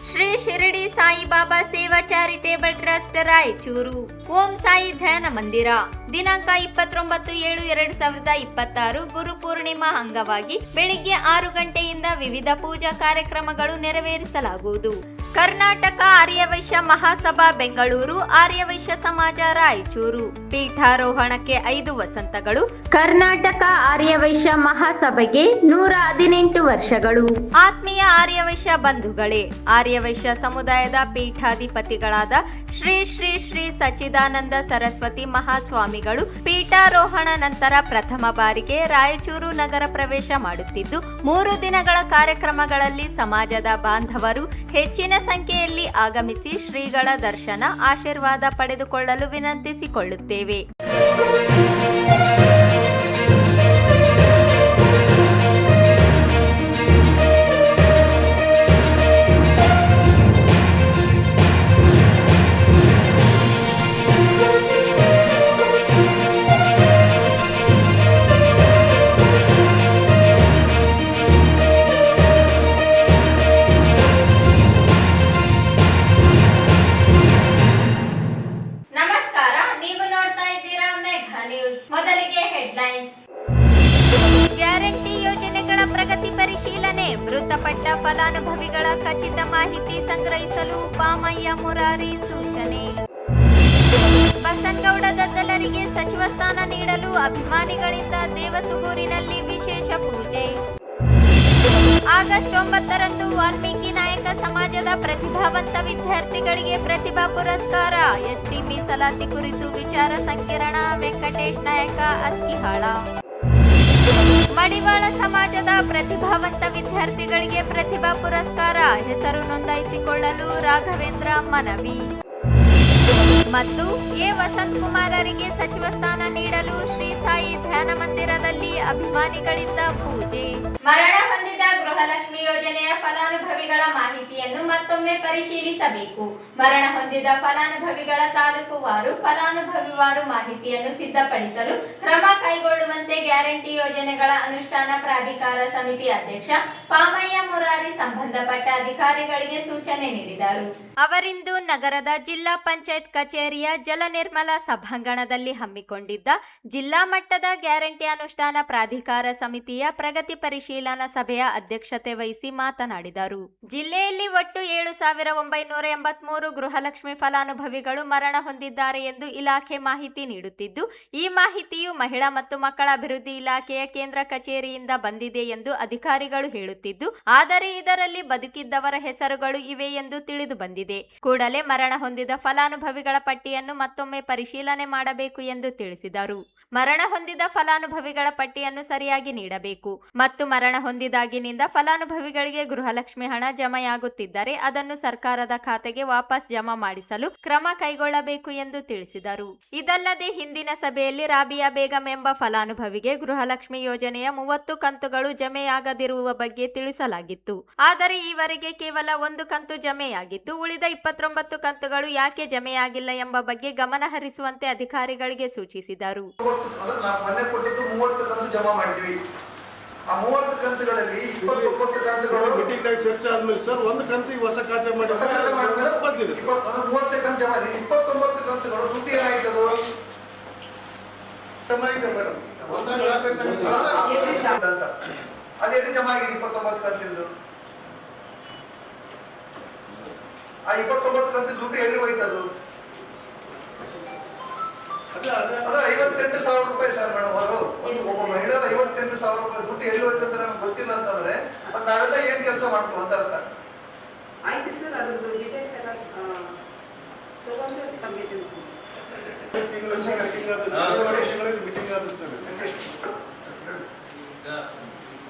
ಶ್ರೀ ಶಿರಡಿ ಸಾಯಿಬಾಬಾ ಸೇವಾ charitable trust Raichur. Om Sai ಧ್ಯಾನ ಮಂದಿರ. ದಿನಾಂಕ 29/7/2026 ಗುರು ಪೂರ್ಣಿಮಾ ಅಂಗವಾಗಿ ಬೆಳಿಗ್ಗೆ 6 ಗಂಟೆಯಿಂದ ವಿವಿಧ ಪೂಜಾ ಕಾರ್ಯಕ್ರಮಗಳು ನೆರವೇರಿಸಲಾಗುವುದು. ಕರ್ನಾಟಕ ಆರ್ಯವೈಶ್ಯ ಮಹಾಸಭಾ ಬೆಂಗಳೂರು, ಆರ್ಯವೈಶ್ಯ ಸಮಾಜ ರಾಯಚೂರು. ಪೀಠಾರೋಹಣಕ್ಕೆ 5 ವಸಂತಗಳು. ಕರ್ನಾಟಕ ಆರ್ಯವೈಶ್ಯ ಮಹಾಸಭೆಗೆ 118 ವರ್ಷಗಳು. ಆತ್ಮೀಯ ಆರ್ಯವೈಶ್ಯ ಬಂಧುಗಳೇ, ಆರ್ಯವೈಶ್ಯ ಸಮುದಾಯದ ಪೀಠಾಧಿಪತಿಗಳಾದ ಶ್ರೀ ಶ್ರೀ ಶ್ರೀ ಸಚ್ಚಿದಾನಂದ ಸರಸ್ವತಿ ಮಹಾಸ್ವಾಮಿಗಳು ಪೀಠಾರೋಹಣ ನಂತರ ಪ್ರಥಮ ಬಾರಿಗೆ ರಾಯಚೂರು ನಗರ ಪ್ರವೇಶ ಮಾಡುತ್ತಿದ್ದು, 3 ದಿನಗಳ ಕಾರ್ಯಕ್ರಮಗಳಲ್ಲಿ ಸಮಾಜದ ಬಾಂಧವರು ಹೆಚ್ಚಿನ ಸಂಖ್ಯೆಯಲ್ಲಿ ಆಗಮಿಸಿ ಶ್ರೀಗಳ ದರ್ಶನ, ಆಶೀರ್ವಾದ ಪಡೆದುಕೊಳ್ಳಲು ವಿನಂತಿಸಿಕೊಳ್ಳುತ್ತೇವೆ. ಮೊದಲಿಗೆ ಹೆಡ್ಲೈನ್ಸ್. ಗ್ಯಾರಂಟಿ ಯೋಜನೆಗಳ ಪ್ರಗತಿ ಪರಿಶೀಲನೆ. ಮೃತಪಟ್ಟ ಫಲಾನುಭವಿಗಳ ಖಚಿತ ಮಾಹಿತಿ ಸಂಗ್ರಹಿಸಲು ಪಾಮಯ್ಯ ಮುರಾರಿ ಸೂಚನೆ. ಬಸನಗೌಡ ದದ್ದಲರಿಗೆ ಸಚಿವ ಸ್ಥಾನ ನೀಡಲು ಅಭಿಮಾನಿಗಳಿಂದ ದೇವಸುಗೂರಿನಲ್ಲಿ ವಿಶೇಷ ಪೂಜೆ. ಆಗಸ್ಟ್ 9ರಂದು ವಾಲ್ಮೀಕಿ ನಾಯಕ ಸಮಾಜದ ಪ್ರತಿಭಾವಂತ ವಿದ್ಯಾರ್ಥಿಗಳಿಗೆ ಪ್ರತಿಭಾ ಪುರಸ್ಕಾರ. ಎಸ್ಟಿ ಮೀಸಲಾತಿ ಕುರಿತು ವಿಚಾರ ಸಂಕಿರಣ. ವೆಂಕಟೇಶ್ ನಾಯಕ ಅಸ್ಕಿಹಾಳ. ಮಡಿವಾಳ ಸಮಾಜದ ಪ್ರತಿಭಾವಂತ ವಿದ್ಯಾರ್ಥಿಗಳಿಗೆ ಪ್ರತಿಭಾ ಪುರಸ್ಕಾರ. ಹೆಸರು ನೋಂದಾಯಿಸಿಕೊಳ್ಳಲು ರಾಘವೇಂದ್ರ ಮನವಿ. ಮತ್ತು ಎ ವಸಂತ್ ಕುಮಾರರಿಗೆ ಸಚಿವ ಸ್ಥಾನ ನೀಡಲು ಶ್ರೀ ಸಾಯಿ ಧ್ಯಾನ ಮಂದಿರದಲ್ಲಿ ಅಭಿಮಾನಿಗಳಿಂದ ಪೂಜೆ. ಮರಣ ಹೊಂದಿದ ಗೃಹಲಕ್ಷ್ಮಿ ಯೋಜನೆಯ ಫಲಾನುಭವಿಗಳ ಮಾಹಿತಿಯನ್ನು ಮತ್ತೊಮ್ಮೆ ಪರಿಶೀಲಿಸಬೇಕು. ಮರಣ ಹೊಂದಿದ ಫಲಾನುಭವಿಗಳ ತಾಲೂಕುವಾರು, ಫಲಾನುಭವಿವಾರು ಮಾಹಿತಿಯನ್ನು ಸಿದ್ಧಪಡಿಸಲು ಕ್ರಮ ಕೈಗೊಳ್ಳುವಂತೆ ಗ್ಯಾರಂಟಿ ಯೋಜನೆಗಳ ಅನುಷ್ಠಾನ ಪ್ರಾಧಿಕಾರ ಸಮಿತಿ ಅಧ್ಯಕ್ಷ ಪಾಮಯ್ಯ ಮುರಾರಿ ಸಂಬಂಧಪಟ್ಟ ಅಧಿಕಾರಿಗಳಿಗೆ ಸೂಚನೆ ನೀಡಿದರು. ಅವರಿಂದು ನಗರದ ಜಿಲ್ಲಾ ಪಂಚಾಯತ್ ಕಚೇರಿಯ ಜಲ ನಿರ್ಮಲಾ ಸಭಾಂಗಣದಲ್ಲಿ ಹಮ್ಮಿಕೊಂಡಿದ್ದ ಜಿಲ್ಲಾ ಮಟ್ಟದ ಗ್ಯಾರಂಟಿ ಅನುಷ್ಠಾನ ಪ್ರಾಧಿಕಾರ ಸಮಿತಿಯ ಪ್ರಗತಿ ಪರಿಶೀಲನಾ ಸಭೆಯ ಅಧ್ಯಕ್ಷತೆ ವಹಿಸಿ ಮಾತನಾಡಿದರು. ಜಿಲ್ಲೆಯಲ್ಲಿ ಒಟ್ಟು 7,983 ಗೃಹಲಕ್ಷ್ಮಿ ಫಲಾನುಭವಿಗಳು ಮರಣ ಹೊಂದಿದ್ದಾರೆ ಎಂದು ಇಲಾಖೆ ಮಾಹಿತಿ ನೀಡುತ್ತಿದ್ದು, ಈ ಮಾಹಿತಿಯು ಮಹಿಳಾ ಮತ್ತು ಮಕ್ಕಳ ಅಭಿವೃದ್ಧಿ ಇಲಾಖೆಯ ಕೇಂದ್ರ ಕಚೇರಿಯಿಂದ ಬಂದಿದೆ ಎಂದು ಅಧಿಕಾರಿಗಳು ಹೇಳುತ್ತಿದ್ದು, ಆದರೆ ಇದರಲ್ಲಿ ಬದುಕಿದ್ದವರ ಹೆಸರುಗಳು ಇವೆ ಎಂದು ತಿಳಿದು ಬಂದಿದೆ. ಕೂಡಲೇ ಮರಣ ಹೊಂದಿದ ಫಲಾನುಭವಿಗಳ ಪಟ್ಟಿಯನ್ನು ಮತ್ತೊಮ್ಮೆ ಪರಿಶೀಲನೆ ಮಾಡಬೇಕು ಎಂದು ತಿಳಿಸಿದರು. ಮರಣ ಹೊಂದಿದ ಫಲಾನುಭವಿಗಳ ಪಟ್ಟಿಯನ್ನು ಸರಿಯಾಗಿ ನೀಡಬೇಕು ಮತ್ತು ಮರಣ ಹೊಂದಿದಾಗಿನಿಂದ ಫಲಾನುಭವಿಗಳಿಗೆ ಗೃಹಲಕ್ಷ್ಮಿ ಹಣ ಜಮೆಯಾಗುತ್ತಿದ್ದರೆ ಅದನ್ನು ಸರ್ಕಾರದ ಖಾತೆಗೆ ವಾಪಸ್ ಜಮಾ ಮಾಡಿಸಲು ಕ್ರಮ ಕೈಗೊಳ್ಳಬೇಕು ಎಂದು ತಿಳಿಸಿದರು. ಇದಲ್ಲದೆ ಹಿಂದಿನ ಸಭೆಯಲ್ಲಿ ರಾಬಿಯಾ ಬೇಗಂ ಎಂಬ ಫಲಾನುಭವಿಗೆ ಗೃಹಲಕ್ಷ್ಮಿ ಯೋಜನೆಯ 30 ಕಂತುಗಳು ಜಮೆಯಾಗದಿರುವ ಬಗ್ಗೆ ತಿಳಿಸಲಾಗಿತ್ತು. ಆದರೆ ಈವರೆಗೆ ಕೇವಲ 1 ಕಂತು ಜಮೆಯಾಗಿದ್ದು, ಉಳಿದ 29 ಕಂತುಗಳು ಯಾಕೆ ಜಮೆಯಾಗಿಲ್ಲ ಎಂಬ ಬಗ್ಗೆ ಗಮನ ಹರಿಸುವಂತೆ ಅಧಿಕಾರಿಗಳಿಗೆ ಸೂಚಿಸಿದರು. ಆ 30 ಕಂತುಗಳಲ್ಲಿ 29 ಕಂತುಗಳು ಮೀಟಿಂಗ್ ನಲ್ಲಿ ಚರ್ಚೆ ಆದ್ಮೇಲೆ ಸರ್ ಒಂದು ಕಂತು ಹೊಸ ಖಾತೆ ಮಾಡಿ 30 ಕಂತು ಜಮಾ 29 ಕಂತುಗಳು ದುಡ್ಡು ಏನಾಯ್ತದು ಜಮಾ ಇದೆ ಮೇಡಮ್. ಅದೆಷ್ಟು ಜಮಾ ಆಗಿದೆ 29 ಕಂತಿಂದು? ಆ 29 ಕಂತು ದುಡ್ಡು ಎಲ್ಲಿ ಹೋಯ್ತದು? ಅದು 58,000 ರೂಪಾಯಿ ಸರ್ ಮೇಡಮ್. ಅವರು ಒಬ್ಬ ಮಹಿಳೆದ 58,000 ರೂಪಾಯಿ ದುಡ್ಡು ಎಲ್ಲಿ ಹೋಯ್ತು ಅಂತ ನಮ್ಗೆ ಗೊತ್ತಿಲ್ಲ ಅಂತಂದ್ರೆ ಮತ್ತೆ ನಾವೆಲ್ಲ ಏನ್ ಕೆಲಸ ಮಾಡ್ತೀವಿ ಅಂತ ಅರ್ಥ. ಆಯ್ತು ಸರ್, ಅದ್ರದ್ದು ಡೀಟೇಲ್ಸ್ ಎಲ್ಲ ತಗೊಂಡು ತಮಗೆ ತಿಳಿಸ್ತೀನಿ.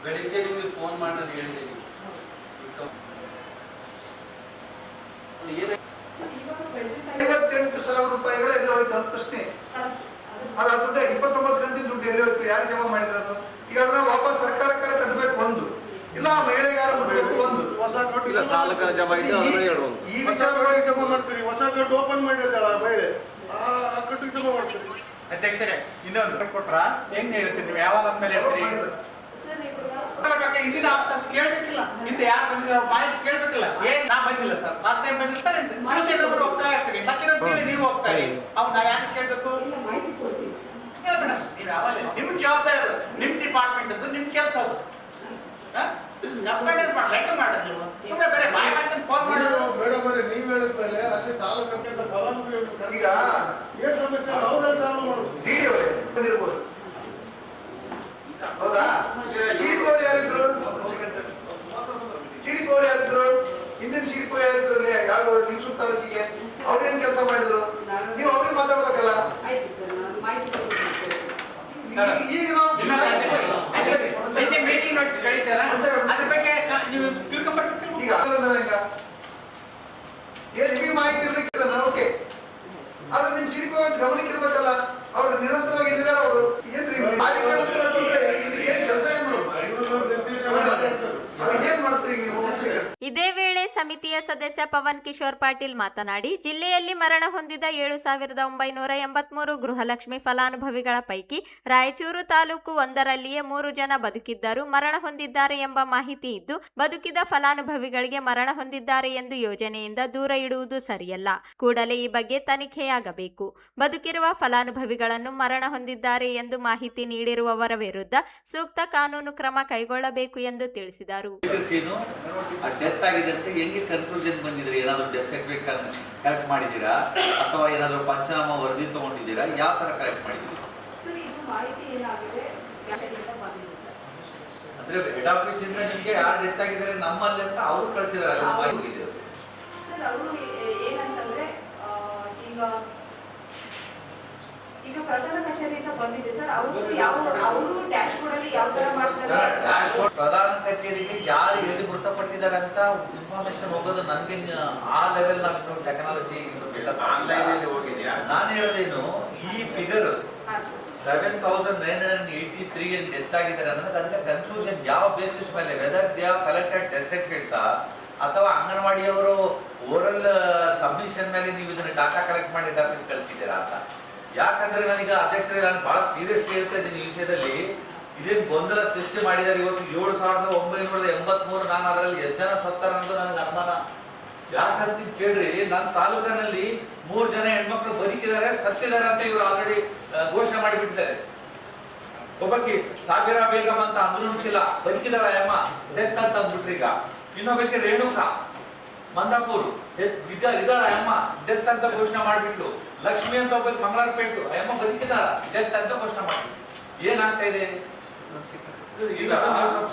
ಬೆಳಿಗ್ಗೆ ನಿಮಗೆ ಫೋನ್ ಮಾಡಿ ಹೇಳಿದ್ದೀನಿ. 58,000 ರೂಪಾಯಿಗಳು ಎಲ್ಲಿ ಹೋಯ್ತು ಅಂತ ಪ್ರಶ್ನೆ. ಅದು ದುಡ್ಡು 29 ಕಂತಿನ ದುಡ್ಡು ಎಲ್ಲಿ ಹೋಯ್ತು? ಯಾರು ಜಮಾ ಮಾಡಿದ್ರು ಅದು? ಈಗ ಅದನ್ನ ವಾಪಸ್ ಸರ್ಕಾರಕ್ಕೆ ಕಟ್ಟಬೇಕು ಒಂದು, ಇಲ್ಲ ಮಹಿಳೆಗೆ ಯಾರು ಮುಟ್ಟಬೇಕು ಒಂದು. ಹೊಸ ಕಾರ್ಡ್ ಇಲ್ಲ, ಸಾಲಕರ ಜಮಾ ಇದೆ, ಈ ವಿಚಾರಗಳಿಗೆ ಜಮಾ ಮಾಡ್ತೀರಿ. ಹೊಸ ಕಾರ್ಡ್ ಓಪನ್ ಮಾಡಿದ್ದಾಳ ಮಹಿಳೆ, ಆ ಕಟ್ಟಿಗೆ ಜಮಾ ಮಾಡ್ತೀರಿ. ಅಧ್ಯಕ್ಷರೇ, ಇನ್ನೊಂದು ಕೊಟ್ರ ಹೆಂಗ್ ಹೇಳ್ತೀರಿ ನೀವು? ಯಾವಾಗ ಮೇಲೆ ಹಿಂದಿನ ಆಫೀಸರ್ಸ್ ಕೇಳ್ಬೇಕಿಲ್ಲ, ಹಿಂದೆ ಯಾರು ಬಂದಿದ್ದಾರೆ ಬಾಯಿ ಕೇಳ್ಬೇಕಿಲ್ಲ. ಏನ್ ನಾ ಬಂದಿಲ್ಲ ಸರ್, ನಾವ್ ಯಾಕೆ ಕೇಳ್ಬೇಕು? ಇಲ್ಲ ಮಾಹಿತಿ ಕೊಡ್ತೀನಿ ಸರ್. ಕೇಳ್ಬೇಡ, ನೀವು ಯಾವಾಗ ನಿಮ್ ಜವಾಬ್ದಾರಿ ಅದು, ನಿಮ್ ಡಿಪಾರ್ಟ್ಮೆಂಟ್ ಅದು, ನಿಮ್ ಕೆಲಸ ಅದು. ಕಸ್ಟಮೈಸ್ ಮಾಡಿ ಲೆಕ್ಕ ಮಾಡಿ ನೀವು ಸುಮ್ಮನೆ ಬೇರೆ ಬಾಯಿ ಮಾತನ್ನ ಫೋನ್ ಮಾಡೋದು ಬೇಡ ಬೇಡ ನೀವು ಹೇಳಿದ್ಮೇಲೆ ಅಲ್ಲಿ ತಾಲೂಕಕ್ಕೆ ಫಲಾನುಭವಿ ಈಗ ಏನ್ ಸಮಸ್ಯೆ ಅವ್ರನ್ನ ಸಾಲ್ವ್ ಮಾಡೋದು. ಡಿ.ಡಿ. ಅವರೇ ಬಂದಿರ್ಬೋದು, ಹೌದಾ? ಸಿಡಿಪೋರು ಯಾರಿದ್ರು? ಸಿಡಿಪೋರು ಯಾರಿದ್ರು? ಹಿಂದಿನ ಸಿಡಿಪೋ ಯಾರಿದ್ರು? ಯಾರು ಲಿಂಗಸೂರು ತಾಲೂಕಿಗೆ ಅವ್ರೇನ್ ಕೆಲಸ ಮಾಡಿದ್ರು? ನೀವು ಅವ್ರಿಗೆ ಮಾತಾಡ್ಬೇಕಲ್ಲ. ಆಯ್ತು ಸರ್, ನಾನು ಮಾಹಿತಿ ಕೊಡ್ತೀನಿ ಸರ್. ಈಗ ನಾವು ಮೀಟಿಂಗ್ ನೋಟಿಸ್ ಕಳಿಸ್ಯಾರ, ಅದ್ರ ಬಗ್ಗೆ ನೀವು ತಿಳ್ಕೊಂಡ್ಬಿಟ್ಟು ಈಗ ಏನ್ ನಿಮಗೆ ಮಾಹಿತಿ ಇರ್ಲಿಕ್ಕಿಲ್ಲ, ನಾನು ಓಕೆ. ಆದ್ರೆ ನಿಮ್ ಸಿಡಿಪೋ ಅಂತ ಗಮನಕ್ಕೆ ಇರ್ಬೇಕಲ್ಲ. ಅವ್ರು ನಿರಂತರವಾಗಿ ಎಲ್ಲಿದ್ದಾರೆ ಅವರು? ಏನ್ರಿ ಏನ್ ಕೆಲಸ ಏನ್ ಏನ್ ಮಾಡ್ತೀರಿ ನೀವು? ಇದೇ ವೇಳೆ ಸಮಿತಿಯ ಸದಸ್ಯ ಪವನ್ ಕಿಶೋರ್ ಪಾಟೀಲ್ ಮಾತನಾಡಿ, ಜಿಲ್ಲೆಯಲ್ಲಿ ಮರಣ ಹೊಂದಿದ 7,983 ಗೃಹಲಕ್ಷ್ಮಿ ಫಲಾನುಭವಿಗಳ ಪೈಕಿ ರಾಯಚೂರು ತಾಲೂಕು ಒಂದರಲ್ಲಿಯೇ 3 ಜನ ಬದುಕಿದ್ದರು, ಮರಣ ಹೊಂದಿದ್ದಾರೆ ಎಂಬ ಮಾಹಿತಿ ಇದ್ದು, ಬದುಕಿದ ಫಲಾನುಭವಿಗಳಿಗೆ ಮರಣ ಹೊಂದಿದ್ದಾರೆ ಎಂದು ಯೋಜನೆಯಿಂದ ದೂರ ಇಡುವುದು ಸರಿಯಲ್ಲ. ಕೂಡಲೇ ಈ ಬಗ್ಗೆ ತನಿಖೆಯಾಗಬೇಕು. ಬದುಕಿರುವ ಫಲಾನುಭವಿಗಳನ್ನು ಮರಣ ಹೊಂದಿದ್ದಾರೆ ಎಂದು ಮಾಹಿತಿ ನೀಡಿರುವವರ ವಿರುದ್ಧ ಸೂಕ್ತ ಕಾನೂನು ಕ್ರಮ ಕೈಗೊಳ್ಳಬೇಕು ಎಂದು ತಿಳಿಸಿದರು. ಡೆತ್ ಆಗಿದೆ ಅಂತ ಹೆಂಗೆ ಕನ್ಕ್ಲೂಷನ್ ಬಂದಿದ್ರಿ? ಏನಾದ್ರು ಡೆತ್ ಸರ್ಟಿಫಿಕೇಟ್ ಕಲೆಕ್ಟ್ ಮಾಡಿದ್ದೀರಾ ಅಥವಾ ಏನಾದ್ರು ಪಂಚನಾಮ ವರದಿ ತಗೊಂಡಿದ್ದೀರಾ? ಯಾವ ತರ ಕಲೆಕ್ಟ್ ಮಾಡಿದ್ದೀರಿ? ಸರ್, ಇದು ಮಾಹಿತಿ ಏನಾಗಿದೆ ವ್ಯಾಖ್ಯಾನದಿಂದ ಬಂದಿದೆ ಸರ್. ಅಂದ್ರೆ ಹೆಡ್ ಆಫೀಸ್ ಇಂದ ನಿಮಗೆ ಯಾರು ಡೆತ್ ಆಗಿದ್ದಾರೆ ನಮ್ಮಲ್ಲಿ ಅಂತ ಅವರು ಕಳಿಸಿದಾರೆ ಹೋಗಿದೆ ಸರ್. ಅವರು ಏನಂತಂದ್ರೆ ಈಗ ಪ್ರಧಾನ ಕಚೇರಿಯಿಂದ ಬಂದಿದೆ ಸರ್. ಅವರು ಡ್ಯಾಶ್ ಬೋರ್ಡ್ ಅಲ್ಲಿ ಯಾವ ತರ ಮಾಡ್ತಾರೆ? ಡ್ಯಾಶ್ ಬೋರ್ಡ್ ಪ್ರಧಾನ ಕಚೇರಿಗೆ ಯಾರು ಎಲ್ಲಿ ಮೃತಪಟ್ಟಿದ್ದಾರೆ ಅಂತ ಇನ್ಫಾರ್ಮೇಶನ್ ಹೋಗೋದು ನನಗೆ ಆ ಲೆವೆಲ್ ನಾವು ಟೆಕ್ನಾಲಜಿ ಆನ್ಲೈನ್ ಅಲ್ಲಿ ಹೋಗಿದ್ಯಾ? ನಾನು ಹೇಳೋದೇನು, ಈ ಫಿಗರ್ 7,983 ಏನ್ ಡೆತ್ ಆಗಿದ್ದಾರೆ ಅನ್ನೋದಕ್ಕೆ ಅದಕ್ಕೆ ಕನ್ಕ್ಲೂಷನ್ ಯಾವ ಬೇಸಿಸ್ ಮೇಲೆ, whether they are collected death certificates ಅಥವಾ ಅಂಗನವಾಡಿಯವರು ಓರಲ್ ಸಬ್ಮಿಷನ್ ಮೇಲೆ ನೀವು ಇದನ್ನ ಡಾಟಾ ಕಲೆಕ್ಟ್ ಮಾಡಿ ಹೆಡ್ ಆಫೀಸ್ ಕಳಿಸಿದ್ದೀರಾ ಅಂತ. ಯಾಕಂದ್ರೆ ನನಗೆ ಅಧ್ಯಕ್ಷರೇ, ನಾನು ಬಹಳ ಸೀರಿಯಸ್ಲಿ ಹೇಳ್ತಾ ಇದ್ದೀನಿ ಈ ವಿಷಯದಲ್ಲಿ. ಇದೇನು ಗೊಂದಲ ಸೃಷ್ಟಿ ಮಾಡಿದ್ದಾರೆ. ಇವತ್ತು 7,983, ನಾನು ಅದರಲ್ಲಿ ಎಷ್ಟು ಜನ ಸತ್ತಾರ ಅನ್ನೋದು ನನಗೆ ಅನುಮಾನ. ಯಾಕಂತ ಕೇಳ್ರಿ, ನನ್ನ ತಾಲೂಕಿನಲ್ಲಿ 3 ಜನ ಹೆಣ್ಮಕ್ಳು ಬದುಕಿದ್ದಾರೆ, ಸತ್ತಿದ್ದಾರೆ ಅಂತ ಇವರು ಆಲ್ರೆಡಿ ಘೋಷಣೆ ಮಾಡಿಬಿಟ್ಟಿದ್ದಾರೆ. ಒಬ್ಬಕ್ಕೆ ಸಾವಿರ ಬೇಗಂ ಅಂತ ಅಂದ್ರೂ ಬದುಕಿದಾರ ಅಮ್ಮ ಡೆತ್ ಅಂತ ಅಂದ್ಬಿಟ್ರಿ. ಈಗ ಇನ್ನೊಬ್ಬಕ್ಕೆ ರೇಣುಕಾ ಮಂದಾಪುರ್ ಇದ್ದಾಳ ಅಮ್ಮ ಡೆತ್ ಅಂತ ಘೋಷಣೆ ಮಾಡ್ಬಿಟ್ಲು. ಲಕ್ಷ್ಮಿ ಅಂತ ಒಬ್ಬ ಮಂಗಳಾರಪೇಟು ಅಮ್ಮ ಬದುಕಿದಾಳ, ಡೆತ್ ಅಂತ ಘೋಷಣೆ ಮಾಡ್ಬಿಟ್ಟು. ಏನಾಗ್ತಾ ಇದೆ ಈಗ?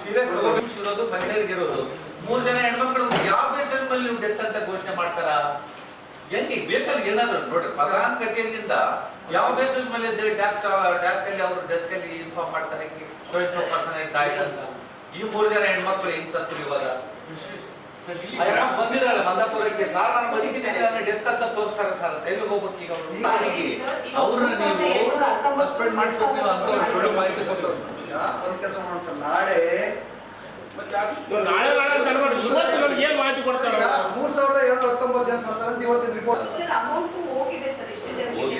ಸೀರಿಯಸ್ ಇರೋದು ಮಹಿಳೆಯರಿಗೆ ಇರೋದು 3 ಜನ ಹೆಣ್ಮಕ್ಳು ಯಾವ ಬೇಸಿಸ್ ಮೇಲೆ ನೀವು ಡೆತ್ ಅಂತ ಘೋಷಣೆ ಮಾಡ್ತಾರ? ಹೆಂಗೆ ಬೇಕಲ್ಲಿ ಏನಾದ್ರು ನೋಡಿ, ಪ್ರಧಾನ ಕಚೇರಿಯಿಂದ ಯಾವ ಬೇಸಿಸ್ ಮೇಲೆ ಡ್ಯಾಶ್ ಅಲ್ಲಿ ಅವರು ಡೆಸ್ಕ್ ಅಲ್ಲಿ ಇನ್ಫಾರ್ಮ್ ಮಾಡ್ತಾರೆ so in so person died ಅಂತ. ಈ 3 ಜನ ಹೆಣ್ಮಕ್ಳು ಹೆಂಗ್ ಸತ್ತು ಇವಾಗ? ಬಂದಿದ್ದಾಳೆ ಮಂದಾಪುರಕ್ಕೆ, ಸಾರ್ ನಾನು ಬದುಕಿದ್ದೇನೆ, ನನ್ನ ಡೆತ್ ಅಂತ ತೋರಿಸ್ತಾರೆ ಸರ್. ಎಲ್ಲಿ ಹೋಗ್ಬೇಕು ಈಗ? ಅವ್ರನ್ನ ನೀವು ಸಸ್ಪೆಂಡ್ ಮಾಡಿಸ್ಬೇಕು. ನೀವು ಅಂತ ಸುಳ್ಳು ಮಾಹಿತಿ ಕೊಟ್ಟು ಒಂದ್ ಕೆಲಸ ಮಾಡೋಣ, ನಾಳೆ ಏನ್ ಮಾಹಿತಿ ಕೊಡ್ತಾರೆ? 3,719 ಜನ ಸತ್ತಾರಂತ ಇವತ್ತಿನ ರಿಪೋರ್ಟ್. ಸರ್, ಅಮೌಂಟ್ ಹೋಗಿದೆ ಸರ್. ಎಷ್ಟು ಜನಕ್ಕೆ?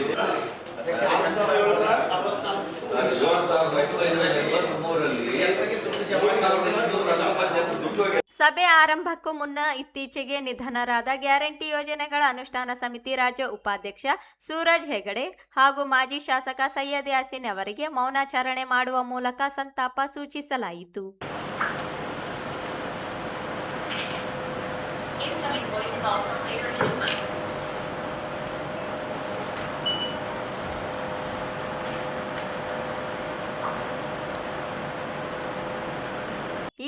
ಸಭೆ ಆರಂಭಕ್ಕೂ ಮುನ್ನ ಇತ್ತೀಚೆಗೆ ನಿಧನರಾದ ಗ್ಯಾರಂಟಿ ಯೋಜನೆಗಳ ಅನುಷ್ಠಾನ ಸಮಿತಿ ರಾಜ್ಯ ಉಪಾಧ್ಯಕ್ಷ ಸೂರಜ್ ಹೆಗಡೆ ಹಾಗೂ ಮಾಜಿ ಶಾಸಕ ಸೈಯದ್ ಯಾಸೀನ್ ಅವರಿಗೆ ಮೌನಾಚರಣೆ ಮಾಡುವ ಮೂಲಕ ಸಂತಾಪ ಸೂಚಿಸಲಾಯಿತು.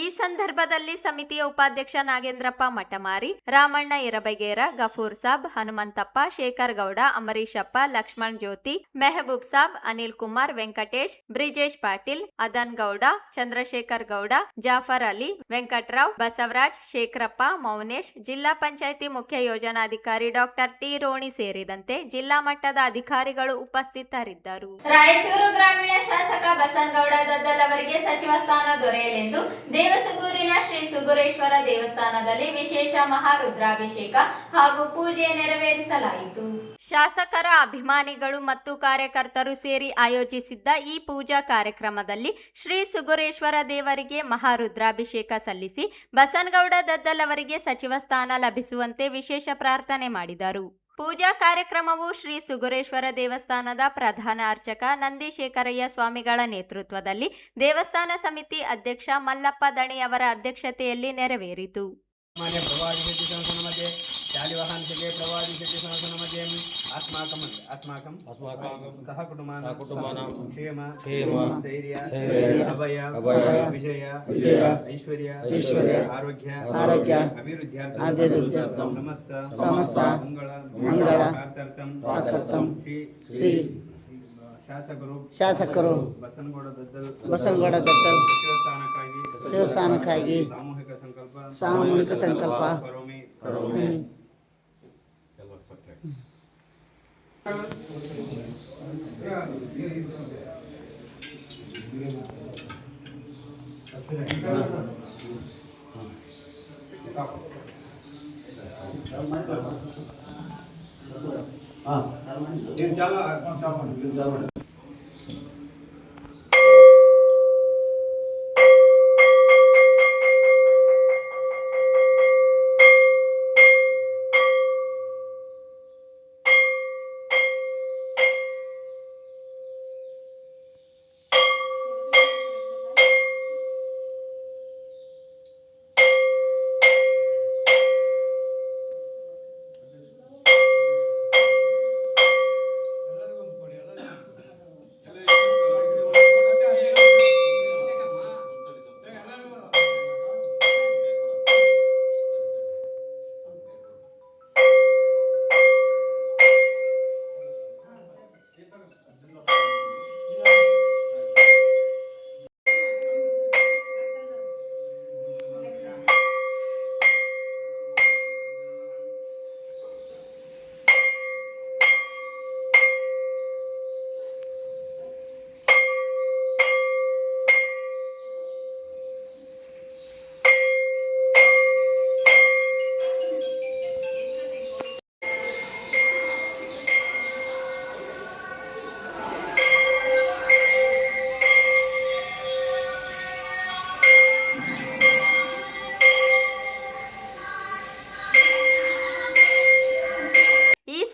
ಈ ಸಂದರ್ಭದಲ್ಲಿ ಸಮಿತಿಯ ಉಪಾಧ್ಯಕ್ಷ ನಾಗೇಂದ್ರಪ್ಪ ಮಠಮಾರಿ, ರಾಮಣ್ಣ ಇರಬಗೇರ, ಗಫೂರ್ ಸಾಬ್, ಹನುಮಂತಪ್ಪ, ಶೇಖರ್ ಗೌಡ, ಅಮರೀಶಪ್ಪ, ಲಕ್ಷ್ಮಣ್ ಜ್ಯೋತಿ, ಮೆಹಬೂಬ್ ಸಾಬ್, ಅನಿಲ್ ಕುಮಾರ್, ವೆಂಕಟೇಶ್, ಬ್ರಿಜೇಶ್ ಪಾಟೀಲ್, ಅದನ್ ಗೌಡ, ಚಂದ್ರಶೇಖರ್ ಗೌಡ, ಜಾಫರ್ ಅಲಿ, ವೆಂಕಟರಾವ್, ಬಸವರಾಜ್, ಶೇಖರಪ್ಪ, ಮೌನೇಶ್, ಜಿಲ್ಲಾ ಪಂಚಾಯಿತಿ ಮುಖ್ಯ ಯೋಜನಾಧಿಕಾರಿ ಡಾಕ್ಟರ್ ಟಿ ರೋಣಿ ಸೇರಿದಂತೆ ಜಿಲ್ಲಾ ಮಟ್ಟದ ಅಧಿಕಾರಿಗಳು ಉಪಸ್ಥಿತರಿದ್ದರು. ರಾಯಚೂರು ಗ್ರಾಮೀಣ ಶಾಸಕ ಬಸನಗೌಡ ದದ್ದಲ್ ಅವರಿಗೆ ಸಚಿವ ಸ್ಥಾನ ದೊರೆಯಲೆಂದು ದೇವಸಗೂರಿನ ಶ್ರೀ ಸುಗುರೇಶ್ವರ ದೇವಸ್ಥಾನದಲ್ಲಿ ವಿಶೇಷ ಮಹಾರುದ್ರಾಭಿಷೇಕ ಹಾಗೂ ಪೂಜೆ ನೆರವೇರಿಸಲಾಯಿತು. ಶಾಸಕರ ಅಭಿಮಾನಿಗಳು ಮತ್ತು ಕಾರ್ಯಕರ್ತರು ಸೇರಿ ಆಯೋಜಿಸಿದ್ದ ಈ ಪೂಜಾ ಕಾರ್ಯಕ್ರಮದಲ್ಲಿ ಶ್ರೀ ಸುಗುರೇಶ್ವರ ದೇವರಿಗೆ ಮಹಾರುದ್ರಾಭಿಷೇಕ ಸಲ್ಲಿಸಿ ಬಸನಗೌಡ ದದ್ದಲ್ ಅವರಿಗೆ ಸಚಿವ ಸ್ಥಾನ ಲಭಿಸುವಂತೆ ವಿಶೇಷ ಪ್ರಾರ್ಥನೆ ಮಾಡಿದರು. ಪೂಜಾ ಕಾರ್ಯಕ್ರಮವು ಶ್ರೀ ಸುಗುರೇಶ್ವರ ದೇವಸ್ಥಾನದ ಪ್ರಧಾನ ಅರ್ಚಕ ನಂದಿಶೇಖರಯ್ಯ ಸ್ವಾಮಿಗಳ ನೇತೃತ್ವದಲ್ಲಿ ದೇವಸ್ಥಾನ ಸಮಿತಿ ಅಧ್ಯಕ್ಷ ಮಲ್ಲಪ್ಪ ದಣಿ ಅವರ ಅಧ್ಯಕ್ಷತೆಯಲ್ಲಿ ನೆರವೇರಿತು. ಮಾನ್ಯ ಪ್ರವಾದಿ ಶಕ್ತಿ ಸಂಸ್ಥಾನ ಮಧ್ಯೆ ಶಾಲಿವಾಹನ ಶಕೆ ಪ್ರವಾದಿ ಶಕ್ತಿ ಸಂಸ್ಥಾನ ಮಧ್ಯೆ अस्माकं सह कुटुंबानां क्षेम स्थैर्य अभय विजय ऐश्वर्य आरोग्य अभिवृद्ध्यर्थं समस्त मंगल प्रार्थर्थं श्री ಶಾಸಕರು ಬಸನಗೌಡ ದತ್ತಲ್ ಶಿವಸ್ಥಾನಕ್ಕಾಗಿ ಸಾಮೂಹಿಕ ಸಂಕಲ್ಪ ಕರೋಮಿ.